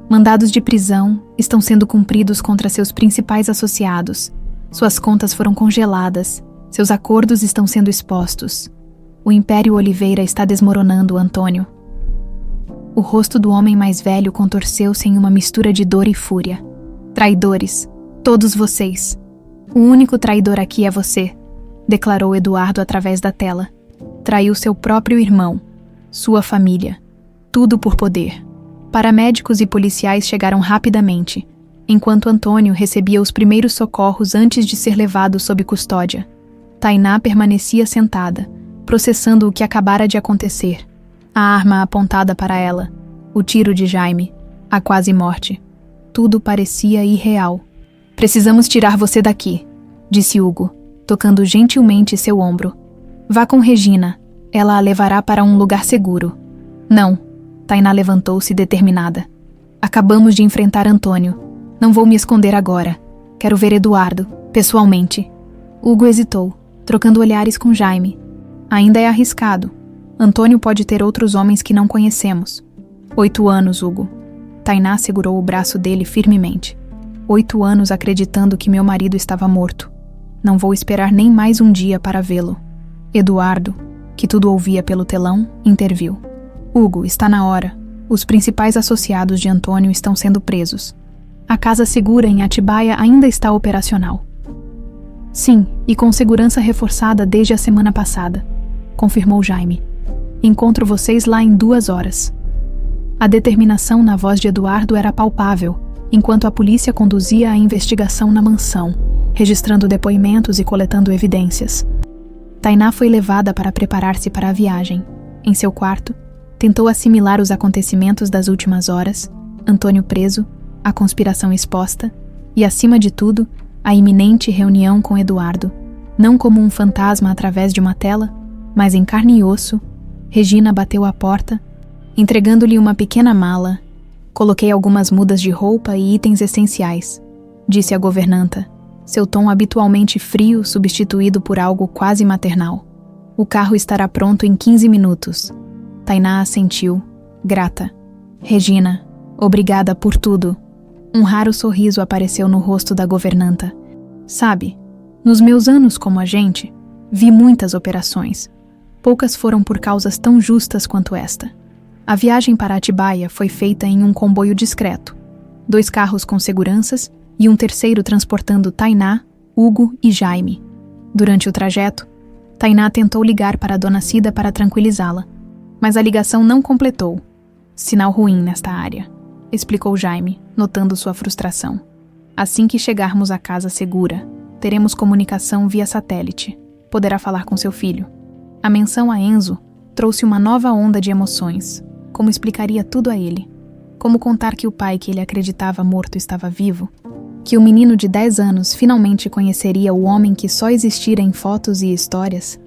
mandados de prisão estão sendo cumpridos contra seus principais associados. Suas contas foram congeladas. Seus acordos estão sendo expostos. O Império Oliveira está desmoronando, Antônio. O rosto do homem mais velho contorceu-se em uma mistura de dor e fúria. Traidores, todos vocês. O único traidor aqui é você, declarou Eduardo através da tela. Traiu seu próprio irmão, sua família. Tudo por poder. Paramédicos e policiais chegaram rapidamente. enquanto Antônio recebia os primeiros socorros antes de ser levado sob custódia. Tainá permanecia sentada, processando o que acabara de acontecer. A arma apontada para ela, o tiro de Jaime, a quase morte. Tudo parecia irreal. "Precisamos tirar você daqui", disse Hugo, tocando gentilmente seu ombro. "Vá com Regina, ela a levará para um lugar seguro." "Não." Tainá levantou-se determinada. "Acabamos de enfrentar Antônio. Não vou me esconder agora. Quero ver Eduardo, pessoalmente." Hugo hesitou, trocando olhares com Jaime. "Ainda é arriscado. Antônio pode ter outros homens que não conhecemos." 8 anos, Hugo." Tainá segurou o braço dele firmemente. 8 anos acreditando que meu marido estava morto. Não vou esperar nem mais um dia para vê-lo. Eduardo, que tudo ouvia pelo telão, interviu. "Hugo, está na hora. Os principais associados de Antônio estão sendo presos. A casa segura em Atibaia ainda está operacional." "Sim, e com segurança reforçada desde a semana passada", confirmou Jaime. "Encontro vocês lá em 2 horas." A determinação na voz de Eduardo era palpável, enquanto a polícia conduzia a investigação na mansão, registrando depoimentos e coletando evidências. Tainá foi levada para preparar-se para a viagem. Em seu quarto, tentou assimilar os acontecimentos das últimas horas, Antônio preso, a conspiração exposta e, acima de tudo, a iminente reunião com Eduardo, não como um fantasma através de uma tela, mas em carne e osso. Regina bateu à porta, entregando-lhe uma pequena mala. "Coloquei algumas mudas de roupa e itens essenciais", disse a governanta, seu tom habitualmente frio substituído por algo quase maternal. "O carro estará pronto em 15 minutos." Tainá assentiu, grata. "Regina, obrigada por tudo." Um raro sorriso apareceu no rosto da governanta. "Sabe, nos meus anos como agente, vi muitas operações. Poucas foram por causas tão justas quanto esta. A viagem para Atibaia foi feita em um comboio discreto. 2 carros com seguranças e um terceiro transportando Tainá, Hugo e Jaime. Durante o trajeto, Tainá tentou ligar para a Dona Cida para tranquilizá-la, mas a ligação não completou. "Sinal ruim nesta área", explicou Jaime, notando sua frustração. "Assim que chegarmos à casa segura, teremos comunicação via satélite. Poderá falar com seu filho." A menção a Enzo trouxe uma nova onda de emoções. Como explicaria tudo a ele? Como contar que o pai que ele acreditava morto estava vivo? Que o menino de 10 anos finalmente conheceria o homem que só existira em fotos e histórias?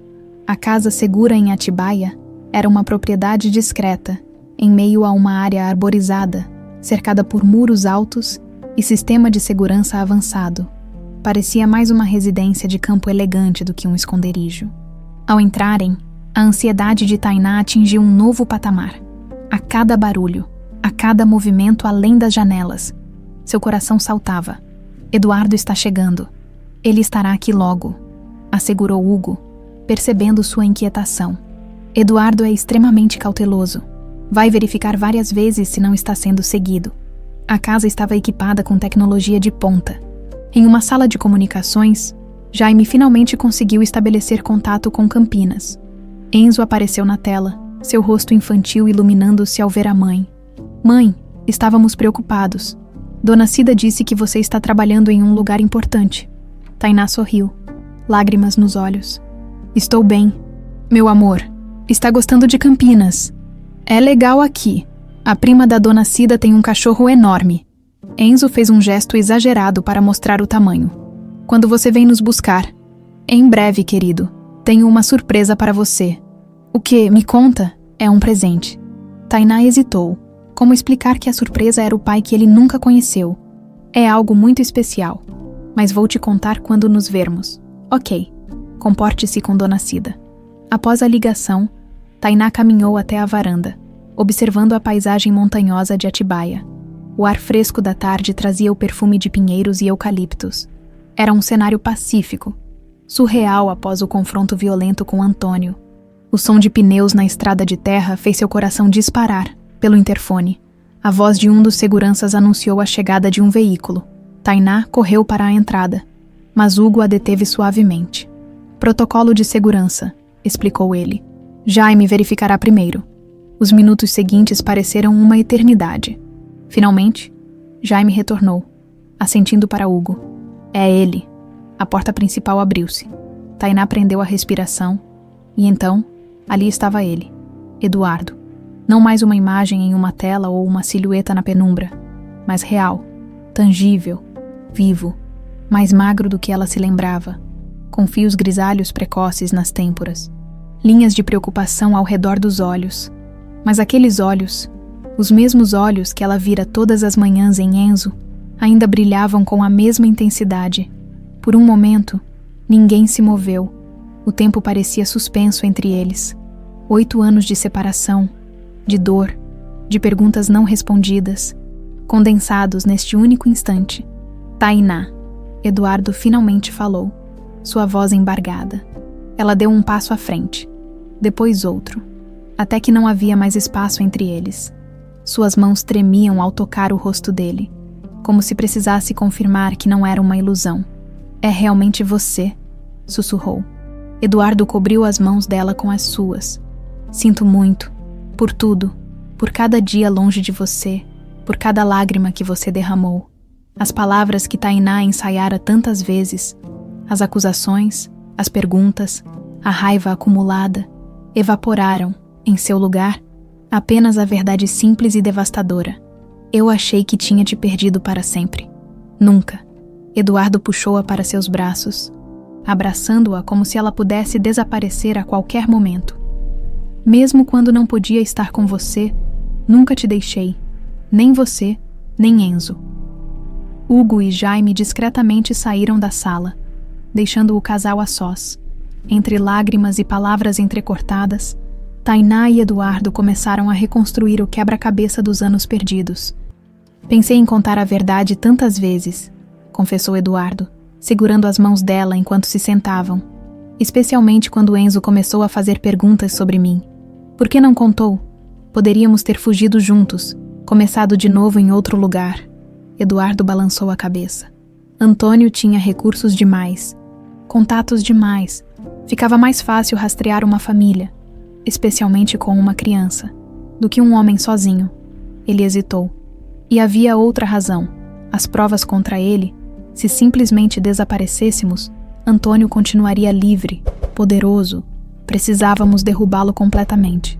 A casa segura em Atibaia era uma propriedade discreta, em meio a uma área arborizada, cercada por muros altos e sistema de segurança avançado. Parecia mais uma residência de campo elegante do que um esconderijo. Ao entrarem, a ansiedade de Tainá atingiu um novo patamar. A cada barulho, a cada movimento além das janelas, seu coração saltava. "Eduardo está chegando. Ele estará aqui logo", assegurou Hugo, percebendo sua inquietação. "Eduardo é extremamente cauteloso. Vai verificar várias vezes se não está sendo seguido." A casa estava equipada com tecnologia de ponta. Em uma sala de comunicações, Jaime finalmente conseguiu estabelecer contato com Campinas. Enzo apareceu na tela, seu rosto infantil iluminando-se ao ver a mãe. "Mãe, estávamos preocupados. Dona Cida disse que você está trabalhando em um lugar importante." Tainá sorriu, lágrimas nos olhos. "Estou bem. Meu amor, está gostando de Campinas? É legal aqui. A prima da Dona Cida tem um cachorro enorme." Enzo fez um gesto exagerado para mostrar o tamanho. "Quando você vem nos buscar?" "Em breve, querido. Tenho uma surpresa para você." "O que? Me conta." "É um presente." Tainá hesitou. Como explicar que a surpresa era o pai que ele nunca conheceu? "É algo muito especial. Mas vou te contar quando nos vermos." "Ok. Comporte-se com Dona Cida." Após a ligação, Tainá caminhou até a varanda, observando a paisagem montanhosa de Atibaia. O ar fresco da tarde trazia o perfume de pinheiros e eucaliptos. Era um cenário pacífico, surreal após o confronto violento com Antônio. O som de pneus na estrada de terra fez seu coração disparar. Pelo interfone, a voz de um dos seguranças anunciou a chegada de um veículo. Tainá correu para a entrada, mas Hugo a deteve suavemente. "Protocolo de segurança", explicou ele. "Jaime verificará primeiro." Os minutos seguintes pareceram uma eternidade. Finalmente, Jaime retornou. assentindo para Hugo. É ele. A porta principal abriu-se. Tainá prendeu a respiração e então, ali estava ele, Eduardo. Não mais uma imagem em uma tela ou uma silhueta na penumbra, mas real, tangível, vivo, mais magro do que ela se lembrava, com fios grisalhos precoces nas têmporas, linhas de preocupação ao redor dos olhos. Mas aqueles olhos, os mesmos olhos que ela vira todas as manhãs em Enzo, ainda brilhavam com a mesma intensidade. Por um momento, ninguém se moveu. O tempo parecia suspenso entre eles. 8 anos de separação, de dor, de perguntas não respondidas, condensados neste único instante. Tainá. Eduardo finalmente falou, sua voz embargada. Ela deu um passo à frente, depois outro, até que não havia mais espaço entre eles. Suas mãos tremiam ao tocar o rosto dele, como se precisasse confirmar que não era uma ilusão. É realmente você, sussurrou. Eduardo cobriu as mãos dela com as suas. Sinto muito, por tudo, por cada dia longe de você, por cada lágrima que você derramou. As palavras que Tainá ensaiara tantas vezes, as acusações, as perguntas, a raiva acumulada, evaporaram, em seu lugar, apenas a verdade simples e devastadora. Eu achei que tinha te perdido para sempre. Nunca. Eduardo puxou-a para seus braços, abraçando-a como se ela pudesse desaparecer a qualquer momento. Mesmo quando não podia estar com você, nunca te deixei, nem você, nem Enzo. Hugo e Jaime discretamente saíram da sala, deixando o casal a sós. Entre lágrimas e palavras entrecortadas, Tainá e Eduardo começaram a reconstruir o quebra-cabeça dos anos perdidos. Pensei em contar a verdade tantas vezes, confessou Eduardo, segurando as mãos dela enquanto se sentavam, especialmente quando Enzo começou a fazer perguntas sobre mim. Por que não contou? Poderíamos ter fugido juntos, começado de novo em outro lugar. Eduardo balançou a cabeça. Antônio tinha recursos demais, contatos demais. Ficava mais fácil rastrear uma família, especialmente com uma criança, do que um homem sozinho. Ele hesitou. E havia outra razão. As provas contra ele, se simplesmente desaparecêssemos, Antônio continuaria livre, poderoso. Precisávamos derrubá-lo completamente.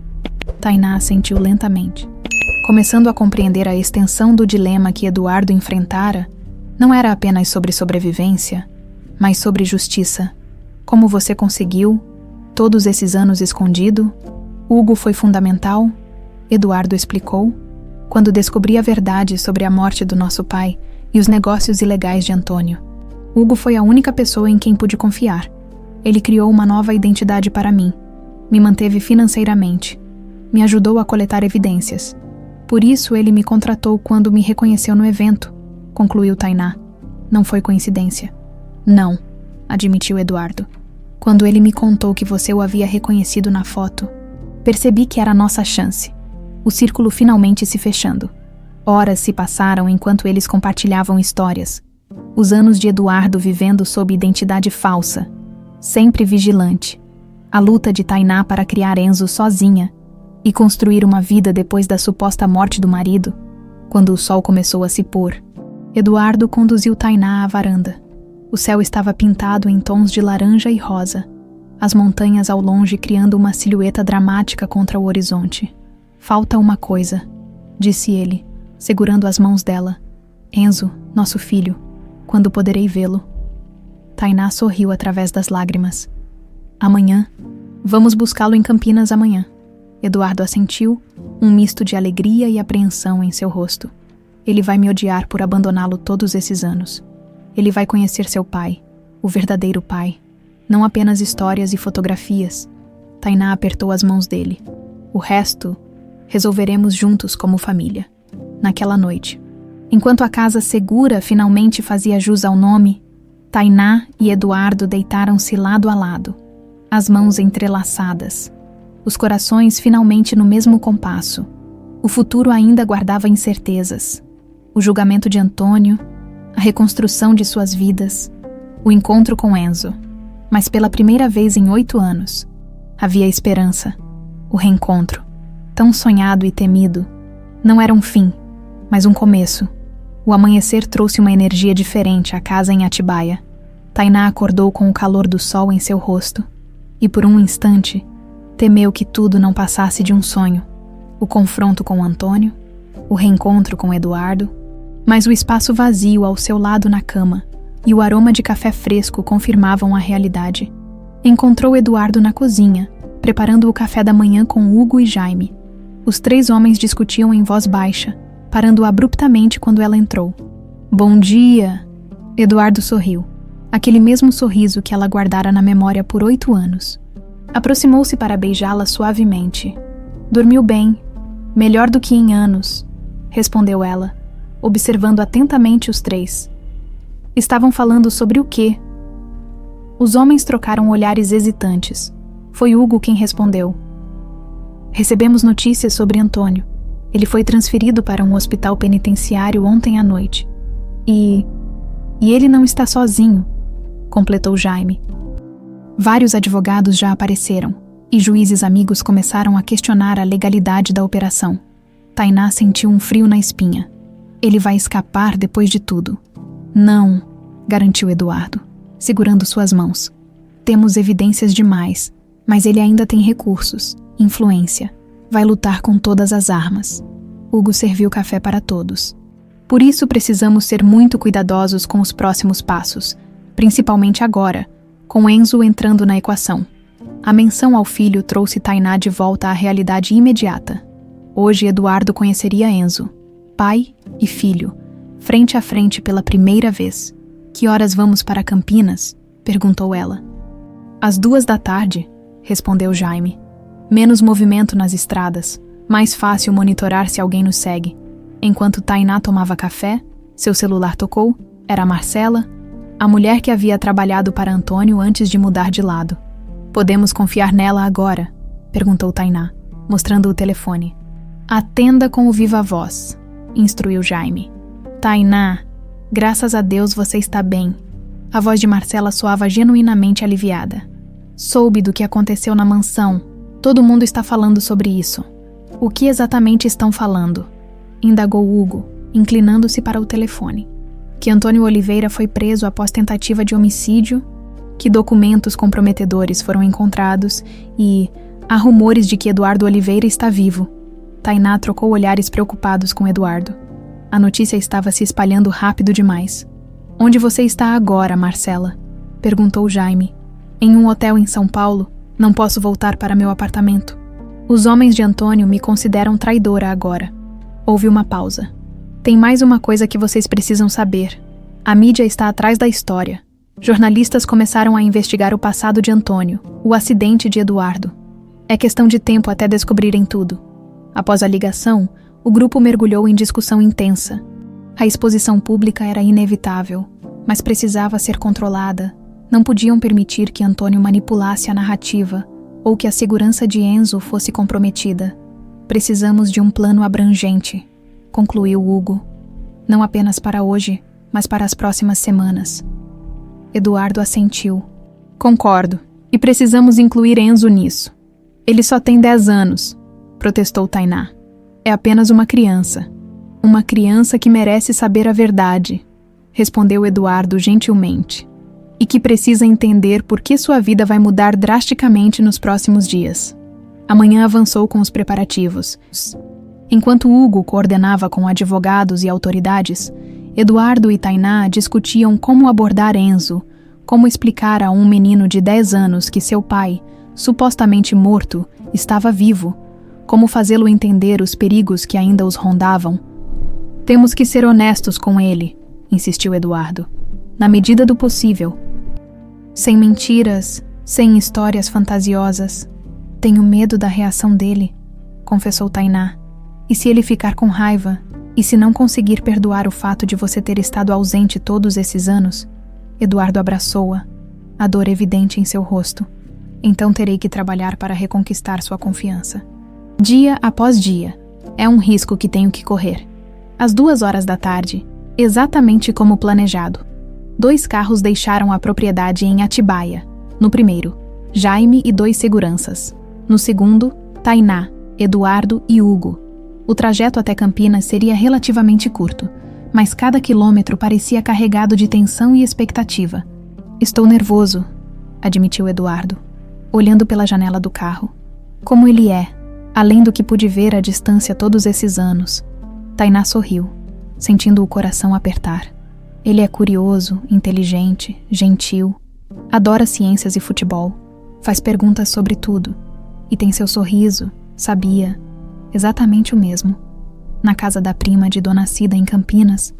Tainá assentiu lentamente. Começando a compreender a extensão do dilema que Eduardo enfrentara, não era apenas sobre sobrevivência, mas sobre justiça. Como você conseguiu? Todos esses anos escondido? Hugo foi fundamental? Eduardo explicou. Quando descobri a verdade sobre a morte do nosso pai e os negócios ilegais de Antônio, Hugo foi a única pessoa em quem pude confiar. Ele criou uma nova identidade para mim, me manteve financeiramente, me ajudou a coletar evidências. Por isso ele me contratou quando me reconheceu no evento, concluiu Tainá. Não foi coincidência. Não, admitiu Eduardo. Quando ele me contou que você o havia reconhecido na foto, percebi que era a nossa chance. O círculo finalmente se fechando. Horas se passaram enquanto eles compartilhavam histórias. Os anos de Eduardo vivendo sob identidade falsa, sempre vigilante. A luta de Tainá para criar Enzo sozinha e construir uma vida depois da suposta morte do marido. Quando o sol começou a se pôr, Eduardo conduziu Tainá à varanda. O céu estava pintado em tons de laranja e rosa, as montanhas ao longe criando uma silhueta dramática contra o horizonte. Falta uma coisa, disse ele, segurando as mãos dela. Enzo, nosso filho, quando poderei vê-lo? Tainá sorriu através das lágrimas. Amanhã? Vamos buscá-lo em Campinas amanhã. Eduardo assentiu, um misto de alegria e apreensão em seu rosto. Ele vai me odiar por abandoná-lo todos esses anos. Ele vai conhecer seu pai, o verdadeiro pai. Não apenas histórias e fotografias. Tainá apertou as mãos dele. O resto, resolveremos juntos como família. Naquela noite, enquanto a casa segura finalmente fazia jus ao nome, Tainá e Eduardo deitaram-se lado a lado, as mãos entrelaçadas, os corações finalmente no mesmo compasso. O futuro ainda guardava incertezas. O julgamento de Antônio, a reconstrução de suas vidas, o encontro com Enzo. Mas pela primeira vez em 8 anos, havia esperança. O reencontro, tão sonhado e temido, não era um fim, mas um começo. O amanhecer trouxe uma energia diferente à casa em Atibaia. Tainá acordou com o calor do sol em seu rosto e, por um instante, temeu que tudo não passasse de um sonho. O confronto com Antônio, o reencontro com Eduardo, mas o espaço vazio ao seu lado na cama e o aroma de café fresco confirmavam a realidade. Encontrou Eduardo na cozinha, preparando o café da manhã com Hugo e Jaime. Os 3 homens discutiam em voz baixa, parando abruptamente quando ela entrou. "Bom dia!" Eduardo sorriu, aquele mesmo sorriso que ela guardara na memória por 8 anos. Aproximou-se para beijá-la suavemente. "Dormiu bem, melhor do que em anos", respondeu ela, observando atentamente os 3. Estavam falando sobre o quê? Os homens trocaram olhares hesitantes. Foi Hugo quem respondeu. "Recebemos notícias sobre Antônio. Ele foi transferido para um hospital penitenciário ontem à noite. E ele não está sozinho", completou Jaime. Vários advogados já apareceram, e juízes amigos começaram a questionar a legalidade da operação. Tainá sentiu um frio na espinha. "Ele vai escapar depois de tudo." "Não", garantiu Eduardo, segurando suas mãos. "Temos evidências demais, mas ele ainda tem recursos, influência. Vai lutar com todas as armas." Hugo serviu café para todos. "Por isso precisamos ser muito cuidadosos com os próximos passos, principalmente agora, com Enzo entrando na equação." A menção ao filho trouxe Tainá de volta à realidade imediata. Hoje Eduardo conheceria Enzo, pai e filho, frente a frente pela primeira vez. "Que horas vamos para Campinas?" perguntou ela. "Às 2 da tarde", respondeu Jaime. "Menos movimento nas estradas, mais fácil monitorar se alguém nos segue." Enquanto Tainá tomava café, seu celular tocou. Era a Marcela, a mulher que havia trabalhado para Antônio antes de mudar de lado. "Podemos confiar nela agora?" perguntou Tainá, mostrando o telefone. "Atenda com o viva voz", instruiu Jaime. "Tainá, graças a Deus você está bem." A voz de Marcela soava genuinamente aliviada. "Soube do que aconteceu na mansão. Todo mundo está falando sobre isso." "O que exatamente estão falando?" indagou Hugo, inclinando-se para o telefone. "Que Antônio Oliveira foi preso após tentativa de homicídio, que documentos comprometedores foram encontrados e há rumores de que Eduardo Oliveira está vivo." Tainá trocou olhares preocupados com Eduardo. A notícia estava se espalhando rápido demais. "Onde você está agora, Marcela?" perguntou Jaime. "Em um hotel em São Paulo. Não posso voltar para meu apartamento. Os homens de Antônio me consideram traidora agora." Houve uma pausa. "Tem mais uma coisa que vocês precisam saber. A mídia está atrás da história. Jornalistas começaram a investigar o passado de Antônio, o acidente de Eduardo. É questão de tempo até descobrirem tudo." Após a ligação, o grupo mergulhou em discussão intensa. A exposição pública era inevitável, mas precisava ser controlada. Não podiam permitir que Antônio manipulasse a narrativa ou que a segurança de Enzo fosse comprometida. "Precisamos de um plano abrangente", concluiu Hugo. "Não apenas para hoje, mas para as próximas semanas." Eduardo assentiu. "Concordo, e precisamos incluir Enzo nisso." "Ele só tem 10 anos, protestou Tainá. "É apenas uma criança. Uma criança que merece saber a verdade", respondeu Eduardo gentilmente. "E que precisa entender por que sua vida vai mudar drasticamente nos próximos dias." A manhã avançou com os preparativos. Enquanto Hugo coordenava com advogados e autoridades, Eduardo e Tainá discutiam como abordar Enzo, como explicar a um menino de 10 anos que seu pai, supostamente morto, estava vivo, como fazê-lo entender os perigos que ainda os rondavam. "Temos que ser honestos com ele", insistiu Eduardo, "na medida do possível. Sem mentiras, sem histórias fantasiosas." "Tenho medo da reação dele", confessou Tainá. "E se ele ficar com raiva? E se não conseguir perdoar o fato de você ter estado ausente todos esses anos?" Eduardo abraçou-a, a dor evidente em seu rosto. "Então terei que trabalhar para reconquistar sua confiança. Dia após dia. É um risco que tenho que correr." Às 2 horas da tarde, exatamente como planejado, 2 carros deixaram a propriedade em Atibaia. No primeiro, Jaime e 2 seguranças. No segundo, Tainá, Eduardo e Hugo. O trajeto até Campinas seria relativamente curto, mas cada quilômetro parecia carregado de tensão e expectativa. Estou nervoso, admitiu Eduardo, olhando pela janela do carro. Como ele é, além do que pude ver à distância todos esses anos. Tainá sorriu, sentindo o coração apertar. Ele é curioso, inteligente, gentil, adora ciências e futebol, faz perguntas sobre tudo, e tem seu sorriso, sabia, exatamente o mesmo. Na casa da prima de Dona Cida, em Campinas,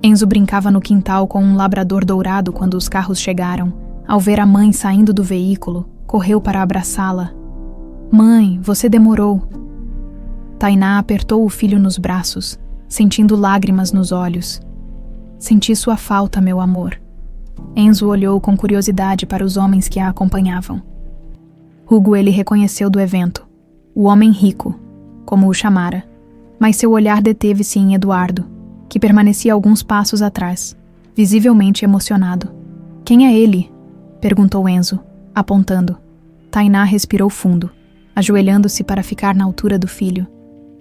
Enzo brincava no quintal com um labrador dourado quando os carros chegaram. Ao ver a mãe saindo do veículo, correu para abraçá-la. Mãe, você demorou. Tainá apertou o filho nos braços, sentindo lágrimas nos olhos. Senti sua falta, meu amor. Enzo olhou com curiosidade para os homens que a acompanhavam. Hugo ele reconheceu do evento, o homem rico, como o chamara, mas seu olhar deteve-se em Eduardo, que permanecia alguns passos atrás, visivelmente emocionado. Quem é ele? Perguntou Enzo, apontando. Tainá respirou fundo, ajoelhando-se para ficar na altura do filho.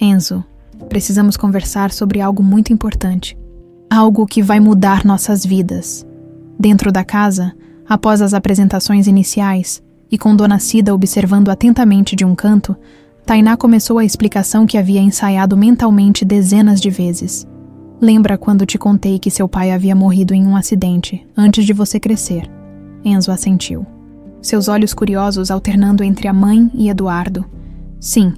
Enzo, precisamos conversar sobre algo muito importante. Algo que vai mudar nossas vidas. Dentro da casa, após as apresentações iniciais, e com Dona Cida observando atentamente de um canto, Tainá começou a explicação que havia ensaiado mentalmente dezenas de vezes. Lembra quando te contei que seu pai havia morrido em um acidente, antes de você crescer? Enzo assentiu, seus olhos curiosos alternando entre a mãe e Eduardo. Sim,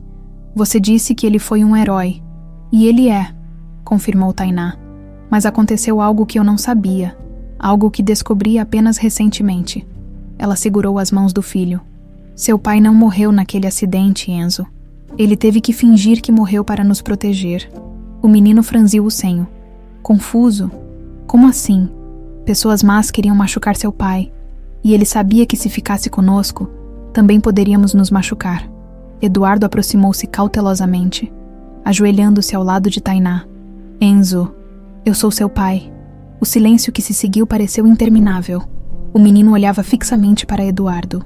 você disse que ele foi um herói. E ele é, confirmou Tainá. Mas aconteceu algo que eu não sabia, algo que descobri apenas recentemente. Ela segurou as mãos do filho. Seu pai não morreu naquele acidente, Enzo. Ele teve que fingir que morreu para nos proteger. O menino franziu o senho. Confuso. Como assim? Pessoas más queriam machucar seu pai. E ele sabia que se ficasse conosco, também poderíamos nos machucar. Eduardo aproximou-se cautelosamente, ajoelhando-se ao lado de Tainá. Enzo, eu sou seu pai. O silêncio que se seguiu pareceu interminável. O menino olhava fixamente para Eduardo.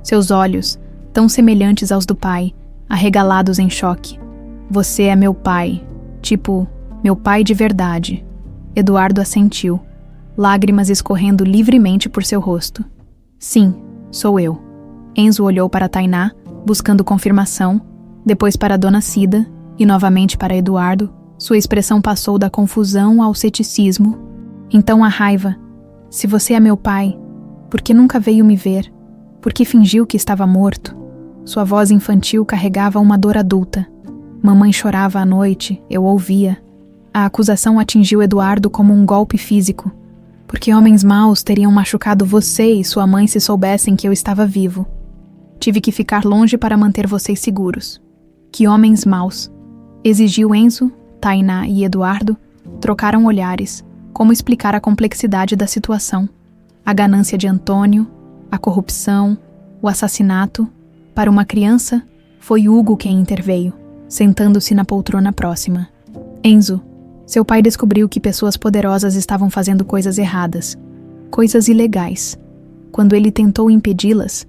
Seus olhos, tão semelhantes aos do pai, arregalados em choque. Você é meu pai. Tipo, meu pai de verdade. Eduardo assentiu, lágrimas escorrendo livremente por seu rosto. Sim, sou eu. Enzo olhou para Tainá, buscando confirmação, depois para Dona Cida e novamente para Eduardo. Sua expressão passou da confusão ao ceticismo. Então a raiva. Se você é meu pai, por que nunca veio me ver? Por que fingiu que estava morto? Sua voz infantil carregava uma dor adulta. Mamãe chorava à noite, eu ouvia. A acusação atingiu Eduardo como um golpe físico. Porque homens maus teriam machucado você e sua mãe se soubessem que eu estava vivo. Tive que ficar longe para manter vocês seguros. Que homens maus? Exigiu Enzo. Tainá e Eduardo trocaram olhares, como explicar a complexidade da situação. A ganância de Antônio, a corrupção, o assassinato. Para uma criança, foi Hugo quem interveio, sentando-se na poltrona próxima. Enzo, seu pai descobriu que pessoas poderosas estavam fazendo coisas erradas, coisas ilegais. Quando ele tentou impedi-las,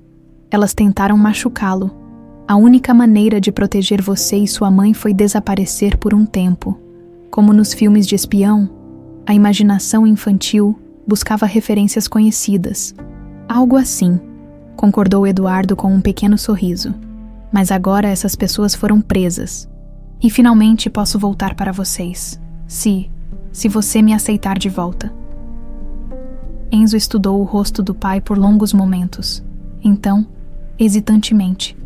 elas tentaram machucá-lo. A única maneira de proteger você e sua mãe foi desaparecer por um tempo. Como nos filmes de espião, a imaginação infantil buscava referências conhecidas. Algo assim, concordou Eduardo com um pequeno sorriso. Mas agora essas pessoas foram presas. E finalmente posso voltar para vocês. Se você me aceitar de volta. Enzo estudou o rosto do pai por longos momentos. Então, hesitantemente,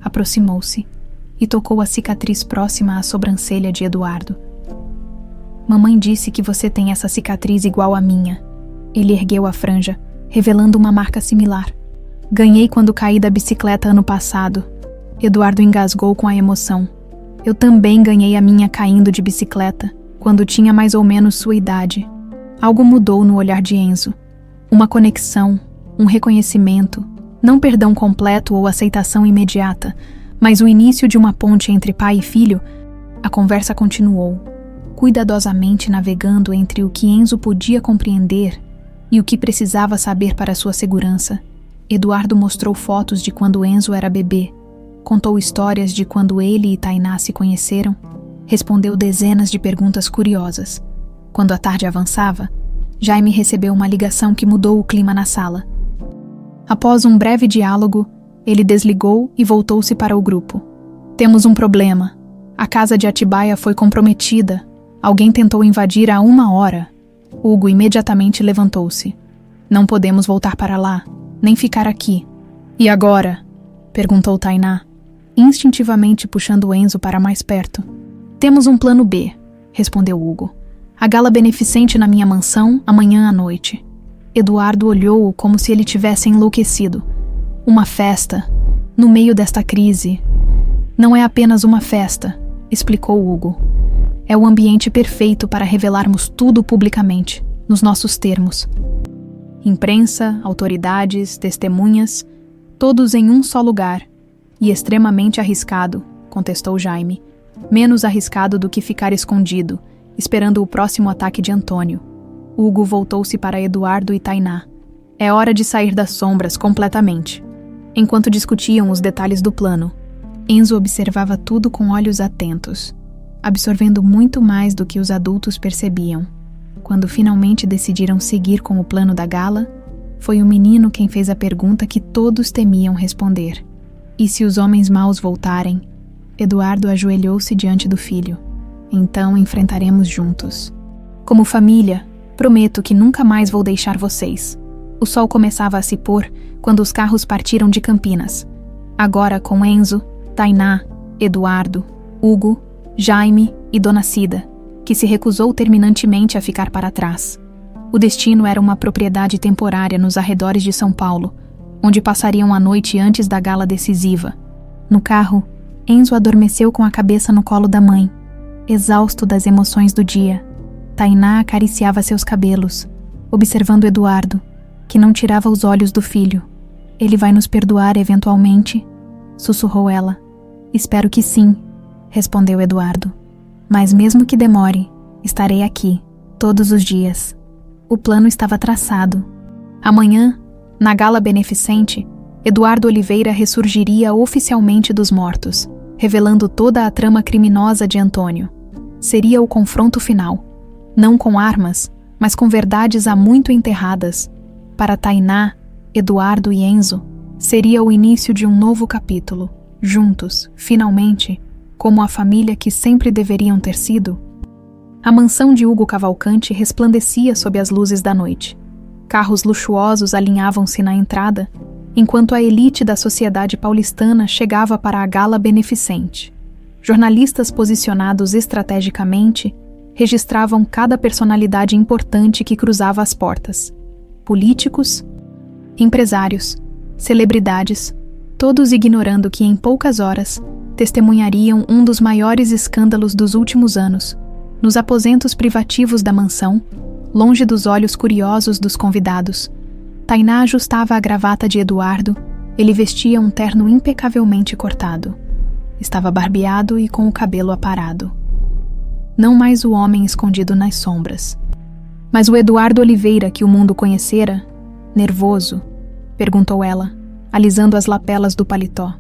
aproximou-se e tocou a cicatriz próxima à sobrancelha de Eduardo. Mamãe disse que você tem essa cicatriz igual à minha. Ele ergueu a franja, revelando uma marca similar. Ganhei quando caí da bicicleta ano passado. Eduardo engasgou com a emoção. Eu também ganhei a minha caindo de bicicleta, quando tinha mais ou menos sua idade. Algo mudou no olhar de Enzo. Uma conexão, um reconhecimento, não perdão completo ou aceitação imediata, mas o início de uma ponte entre pai e filho. A conversa continuou, cuidadosamente navegando entre o que Enzo podia compreender e o que precisava saber para sua segurança. Eduardo mostrou fotos de quando Enzo era bebê, contou histórias de quando ele e Tainá se conheceram, respondeu dezenas de perguntas curiosas. Quando a tarde avançava, Jaime recebeu uma ligação que mudou o clima na sala. Após um breve diálogo, ele desligou e voltou-se para o grupo. Temos um problema. A casa de Atibaia foi comprometida. Alguém tentou invadir há 1 hora. Hugo imediatamente levantou-se. Não podemos voltar para lá, nem ficar aqui. E agora? Perguntou Tainá, instintivamente puxando Enzo para mais perto. Temos um plano B, respondeu Hugo. A gala beneficente na minha mansão, amanhã à noite. Eduardo olhou-o como se ele tivesse enlouquecido. Uma festa, no meio desta crise. Não é apenas uma festa, explicou Hugo. É o ambiente perfeito para revelarmos tudo publicamente, nos nossos termos. Imprensa, autoridades, testemunhas, todos em um só lugar. E extremamente arriscado, contestou Jaime. Menos arriscado do que ficar escondido, esperando o próximo ataque de Antônio. Hugo voltou-se para Eduardo e Tainá. É hora de sair das sombras completamente. Enquanto discutiam os detalhes do plano, Enzo observava tudo com olhos atentos, absorvendo muito mais do que os adultos percebiam. Quando finalmente decidiram seguir com o plano da gala, foi o menino quem fez a pergunta que todos temiam responder. E se os homens maus voltarem? Eduardo ajoelhou-se diante do filho. Então enfrentaremos juntos. Como família, prometo que nunca mais vou deixar vocês. O sol começava a se pôr quando os carros partiram de Campinas. Agora com Enzo, Tainá, Eduardo, Hugo, Jaime e Dona Cida, que se recusou terminantemente a ficar para trás. O destino era uma propriedade temporária nos arredores de São Paulo, onde passariam a noite antes da gala decisiva. No carro, Enzo adormeceu com a cabeça no colo da mãe, exausto das emoções do dia. Tainá acariciava seus cabelos, observando Eduardo, que não tirava os olhos do filho. Ele vai nos perdoar eventualmente? Sussurrou ela. Espero que sim, respondeu Eduardo. Mas mesmo que demore, estarei aqui, todos os dias. O plano estava traçado. Amanhã, na gala beneficente, Eduardo Oliveira ressurgiria oficialmente dos mortos, revelando toda a trama criminosa de Antônio. Seria o confronto final. Não com armas, mas com verdades há muito enterradas. Para Tainá, Eduardo e Enzo, seria o início de um novo capítulo, juntos, finalmente, como a família que sempre deveriam ter sido. A mansão de Hugo Cavalcante resplandecia sob as luzes da noite. Carros luxuosos alinhavam-se na entrada, enquanto a elite da sociedade paulistana chegava para a gala beneficente. Jornalistas posicionados estrategicamente registravam cada personalidade importante que cruzava as portas. Políticos, empresários, celebridades, todos ignorando que em poucas horas testemunhariam um dos maiores escândalos dos últimos anos, nos aposentos privativos da mansão, longe dos olhos curiosos dos convidados. Tainá ajustava a gravata de Eduardo, ele vestia um terno impecavelmente cortado. Estava barbeado e com o cabelo aparado. Não mais o homem escondido nas sombras, mas o Eduardo Oliveira que o mundo conhecera, nervoso, perguntou ela, alisando as lapelas do paletó.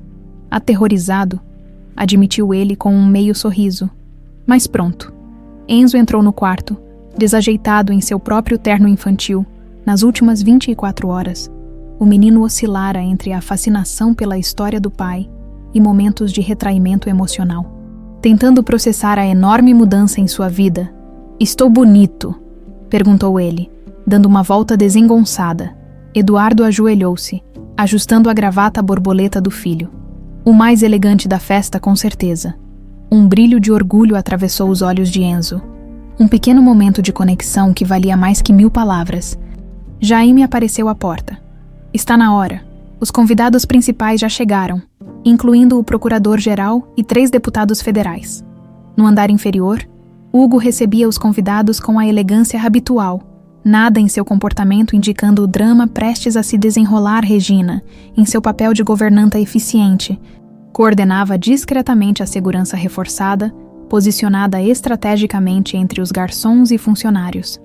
Aterrorizado, admitiu ele com um meio sorriso. Mas pronto. Enzo entrou no quarto, desajeitado em seu próprio terno infantil. Nas últimas 24 horas, o menino oscilara entre a fascinação pela história do pai e momentos de retraimento emocional, tentando processar a enorme mudança em sua vida. "Estou bonito?", perguntou ele, dando uma volta desengonçada. Eduardo ajoelhou-se, ajustando a gravata borboleta do filho. O mais elegante da festa, com certeza. Um brilho de orgulho atravessou os olhos de Enzo. Um pequeno momento de conexão que valia mais que 1000 palavras. Jaime apareceu à porta. "Está na hora. Os convidados principais já chegaram, incluindo o procurador-geral e 3 deputados federais." No andar inferior, Hugo recebia os convidados com a elegância habitual, nada em seu comportamento indicando o drama prestes a se desenrolar. Regina, em seu papel de governanta eficiente, coordenava discretamente a segurança reforçada, posicionada estrategicamente entre os garçons e funcionários.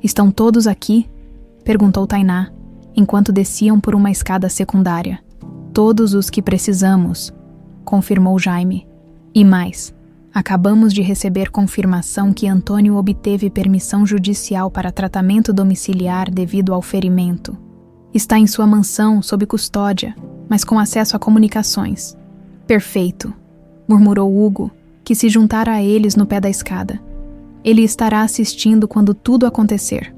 "Estão todos aqui?", perguntou Tainá, enquanto desciam por uma escada secundária. "Todos os que precisamos", confirmou Jaime. "E mais, Acabamos de receber confirmação que Antônio obteve permissão judicial para tratamento domiciliar devido ao ferimento. Está em sua mansão, sob custódia, mas com acesso a comunicações. Perfeito, murmurou Hugo, que se juntara a eles no pé da escada. Ele estará assistindo quando tudo acontecer.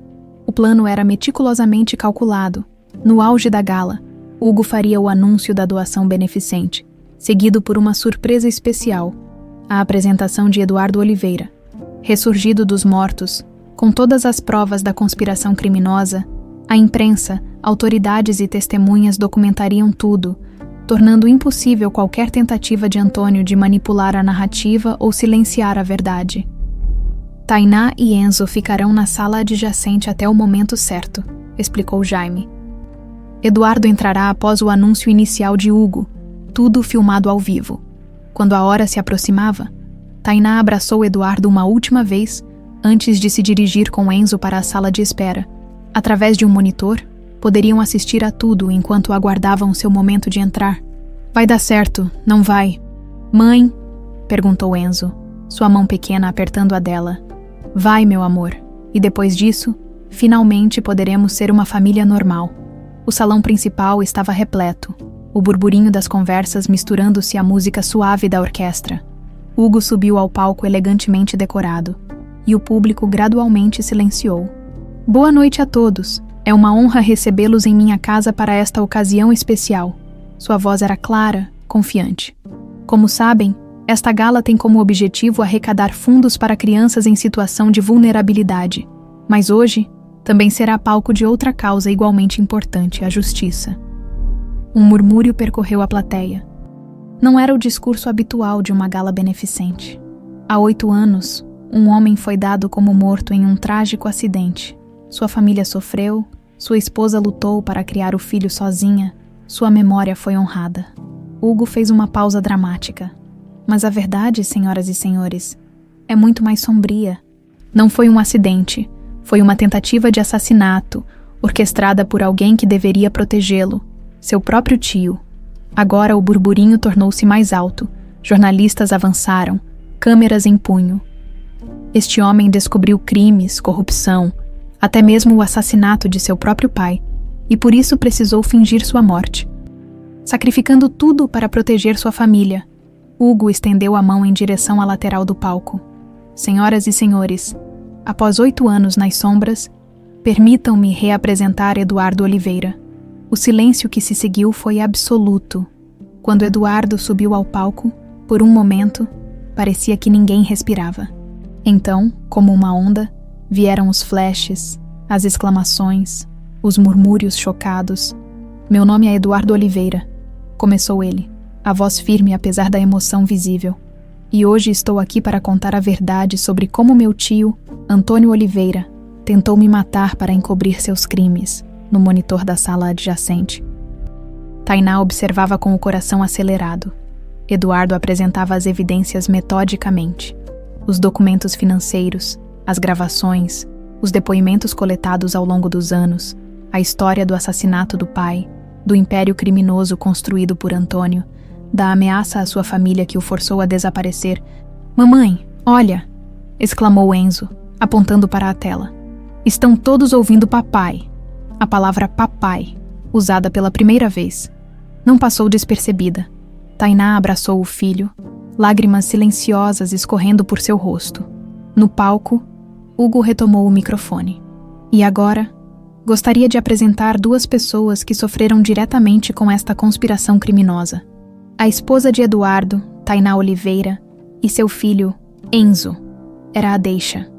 O plano era meticulosamente calculado. No auge da gala, Hugo faria o anúncio da doação beneficente, seguido por uma surpresa especial, a apresentação de Eduardo Oliveira. Ressurgido dos mortos, com todas as provas da conspiração criminosa, a imprensa, autoridades e testemunhas documentariam tudo, tornando impossível qualquer tentativa de Antônio de manipular a narrativa ou silenciar a verdade. Tainá e Enzo ficarão na sala adjacente até o momento certo, explicou Jaime. Eduardo entrará após o anúncio inicial de Hugo, tudo filmado ao vivo. Quando a hora se aproximava, Tainá abraçou Eduardo uma última vez antes de se dirigir com Enzo para a sala de espera. Através de um monitor, poderiam assistir a tudo enquanto aguardavam seu momento de entrar. Vai dar certo, não vai? Mãe? Perguntou Enzo, sua mão pequena apertando a dela. Vai, meu amor. E depois disso, finalmente poderemos ser uma família normal. O salão principal estava repleto, o burburinho das conversas misturando-se à música suave da orquestra. Hugo subiu ao palco elegantemente decorado, e o público gradualmente silenciou. Boa noite a todos. É uma honra recebê-los em minha casa para esta ocasião especial. Sua voz era clara, confiante. Como sabem, esta gala tem como objetivo arrecadar fundos para crianças em situação de vulnerabilidade. Mas hoje, também será palco de outra causa igualmente importante, a justiça. Um murmúrio percorreu a plateia. Não era o discurso habitual de uma gala beneficente. Há 8 anos, um homem foi dado como morto em um trágico acidente. Sua família sofreu, sua esposa lutou para criar o filho sozinha, sua memória foi honrada. Hugo fez uma pausa dramática. Mas a verdade, senhoras e senhores, é muito mais sombria. Não foi um acidente, foi uma tentativa de assassinato, orquestrada por alguém que deveria protegê-lo, seu próprio tio. Agora o burburinho tornou-se mais alto, jornalistas avançaram, câmeras em punho. Este homem descobriu crimes, corrupção, até mesmo o assassinato de seu próprio pai, e por isso precisou fingir sua morte. Sacrificando tudo para proteger sua família, Hugo estendeu a mão em direção à lateral do palco. Senhoras e senhores, após 8 anos nas sombras, permitam-me reapresentar Eduardo Oliveira. O silêncio que se seguiu foi absoluto. Quando Eduardo subiu ao palco, por um momento, parecia que ninguém respirava. Então, como uma onda, vieram os flashes, as exclamações, os murmúrios chocados. Meu nome é Eduardo Oliveira, começou ele, a voz firme apesar da emoção visível. E hoje estou aqui para contar a verdade sobre como meu tio, Antônio Oliveira, tentou me matar para encobrir seus crimes, no monitor da sala adjacente. Tainá observava com o coração acelerado. Eduardo apresentava as evidências metodicamente. Os documentos financeiros, as gravações, os depoimentos coletados ao longo dos anos, a história do assassinato do pai, do império criminoso construído por Antônio, da ameaça à sua família que o forçou a desaparecer. Mamãe, olha! Exclamou Enzo, apontando para a tela. Estão todos ouvindo papai. A palavra papai, usada pela primeira vez, não passou despercebida. Tainá abraçou o filho, lágrimas silenciosas escorrendo por seu rosto. No palco, Hugo retomou o microfone. E agora, gostaria de apresentar 2 pessoas que sofreram diretamente com esta conspiração criminosa. A esposa de Eduardo, Tainá Oliveira, e seu filho, Enzo. Era a deixa.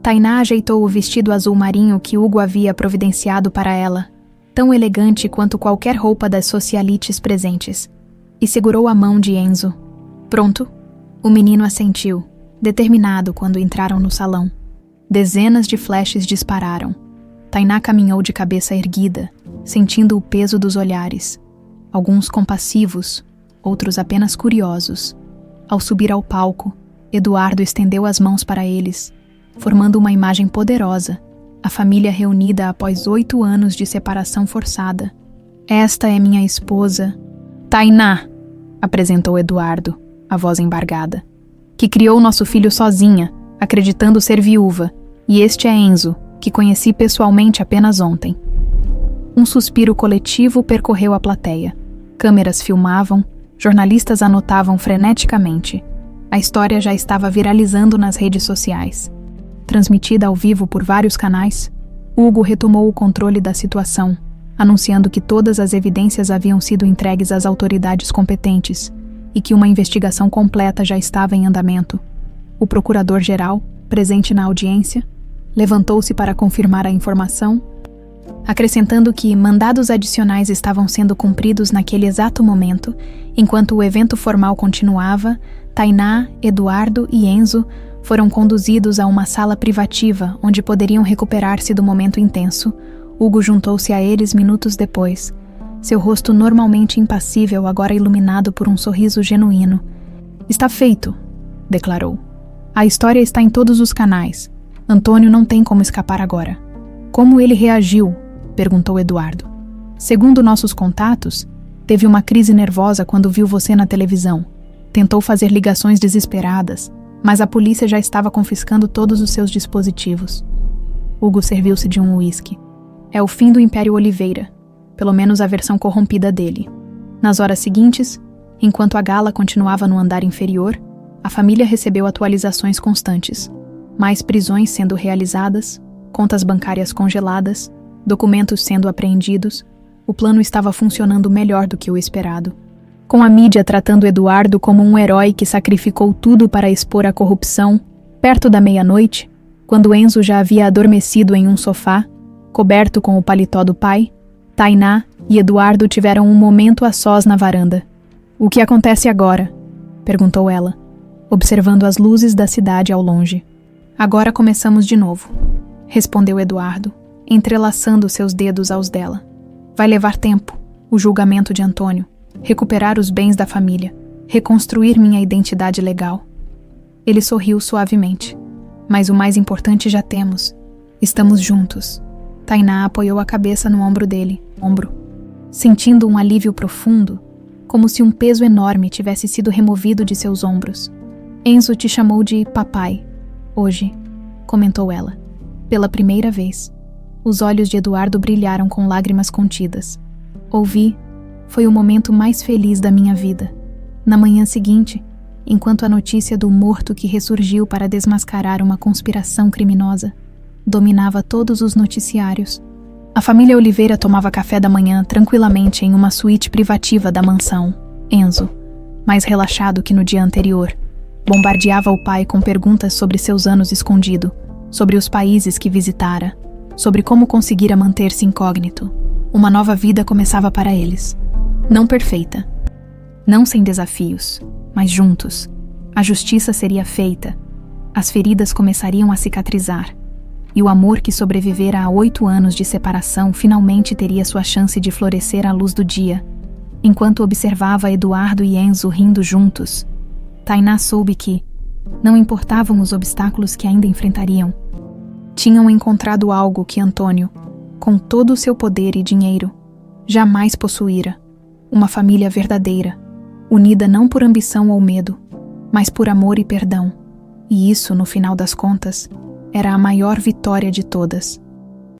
Tainá ajeitou o vestido azul marinho que Hugo havia providenciado para ela, tão elegante quanto qualquer roupa das socialites presentes, e segurou a mão de Enzo. Pronto? O menino assentiu, determinado quando entraram no salão. Dezenas de flashes dispararam. Tainá caminhou de cabeça erguida, sentindo o peso dos olhares. Alguns compassivos, outros apenas curiosos. Ao subir ao palco, Eduardo estendeu as mãos para eles, formando uma imagem poderosa, a família reunida após 8 anos de separação forçada. Esta é minha esposa, Tainá, apresentou Eduardo, a voz embargada. que criou nosso filho sozinha, acreditando ser viúva, e este é Enzo, que conheci pessoalmente apenas ontem. Um suspiro coletivo percorreu a plateia. Câmeras filmavam, jornalistas anotavam freneticamente. A história já estava viralizando nas redes sociais. Transmitida ao vivo por vários canais, Hugo retomou o controle da situação, anunciando que todas as evidências haviam sido entregues às autoridades competentes e que uma investigação completa já estava em andamento. O procurador-geral, presente na audiência, levantou-se para confirmar a informação, acrescentando que mandados adicionais estavam sendo cumpridos naquele exato momento, enquanto o evento formal continuava. Tainá, Eduardo e Enzo foram conduzidos a uma sala privativa onde poderiam recuperar-se do momento intenso. Hugo juntou-se a eles minutos depois, seu rosto normalmente impassível agora iluminado por um sorriso genuíno. "Está feito", declarou. "A história está em todos os canais. Antônio não tem como escapar agora." "Como ele reagiu?", perguntou Eduardo. "Segundo nossos contatos, teve uma crise nervosa quando viu você na televisão. Tentou fazer ligações desesperadas, mas a polícia já estava confiscando todos os seus dispositivos." Hugo serviu-se de um uísque. "É o fim do Império Oliveira, pelo menos a versão corrompida dele." Nas horas seguintes, enquanto a gala continuava no andar inferior, a família recebeu atualizações constantes. Mais prisões sendo realizadas, contas bancárias congeladas, documentos sendo apreendidos. O plano estava funcionando melhor do que o esperado. Com a mídia tratando Eduardo como um herói que sacrificou tudo para expor a corrupção, perto da meia-noite, quando Enzo já havia adormecido em um sofá, coberto com o paletó do pai, Tainá e Eduardo tiveram um momento a sós na varanda. "O que acontece agora?", perguntou ela, observando as luzes da cidade ao longe. "Agora começamos de novo", respondeu Eduardo, entrelaçando seus dedos aos dela. "Vai levar tempo, o julgamento de Antônio, recuperar os bens da família, reconstruir minha identidade legal." Ele sorriu suavemente. "Mas o mais importante já temos. Estamos juntos." Tainá apoiou a cabeça no ombro dele, sentindo um alívio profundo, como se um peso enorme tivesse sido removido de seus ombros. "Enzo te chamou de papai, hoje", comentou ela. Pela primeira vez, os olhos de Eduardo brilharam com lágrimas contidas. "Ouvi. Foi o momento mais feliz da minha vida." Na manhã seguinte, enquanto a notícia do morto que ressurgiu para desmascarar uma conspiração criminosa dominava todos os noticiários, a família Oliveira tomava café da manhã tranquilamente em uma suíte privativa da mansão. Enzo, mais relaxado que no dia anterior, bombardeava o pai com perguntas sobre seus anos escondido, sobre os países que visitara, sobre como conseguira manter-se incógnito. Uma nova vida começava para eles. Não perfeita, não sem desafios, mas juntos. A justiça seria feita, as feridas começariam a cicatrizar, e o amor que sobrevivera a 8 anos de separação finalmente teria sua chance de florescer à luz do dia. Enquanto observava Eduardo e Enzo rindo juntos, Tainá soube que, não importavam os obstáculos que ainda enfrentariam, tinham encontrado algo que Antônio, com todo o seu poder e dinheiro, jamais possuíra: uma família verdadeira, unida não por ambição ou medo, mas por amor e perdão. E isso, no final das contas, era a maior vitória de todas.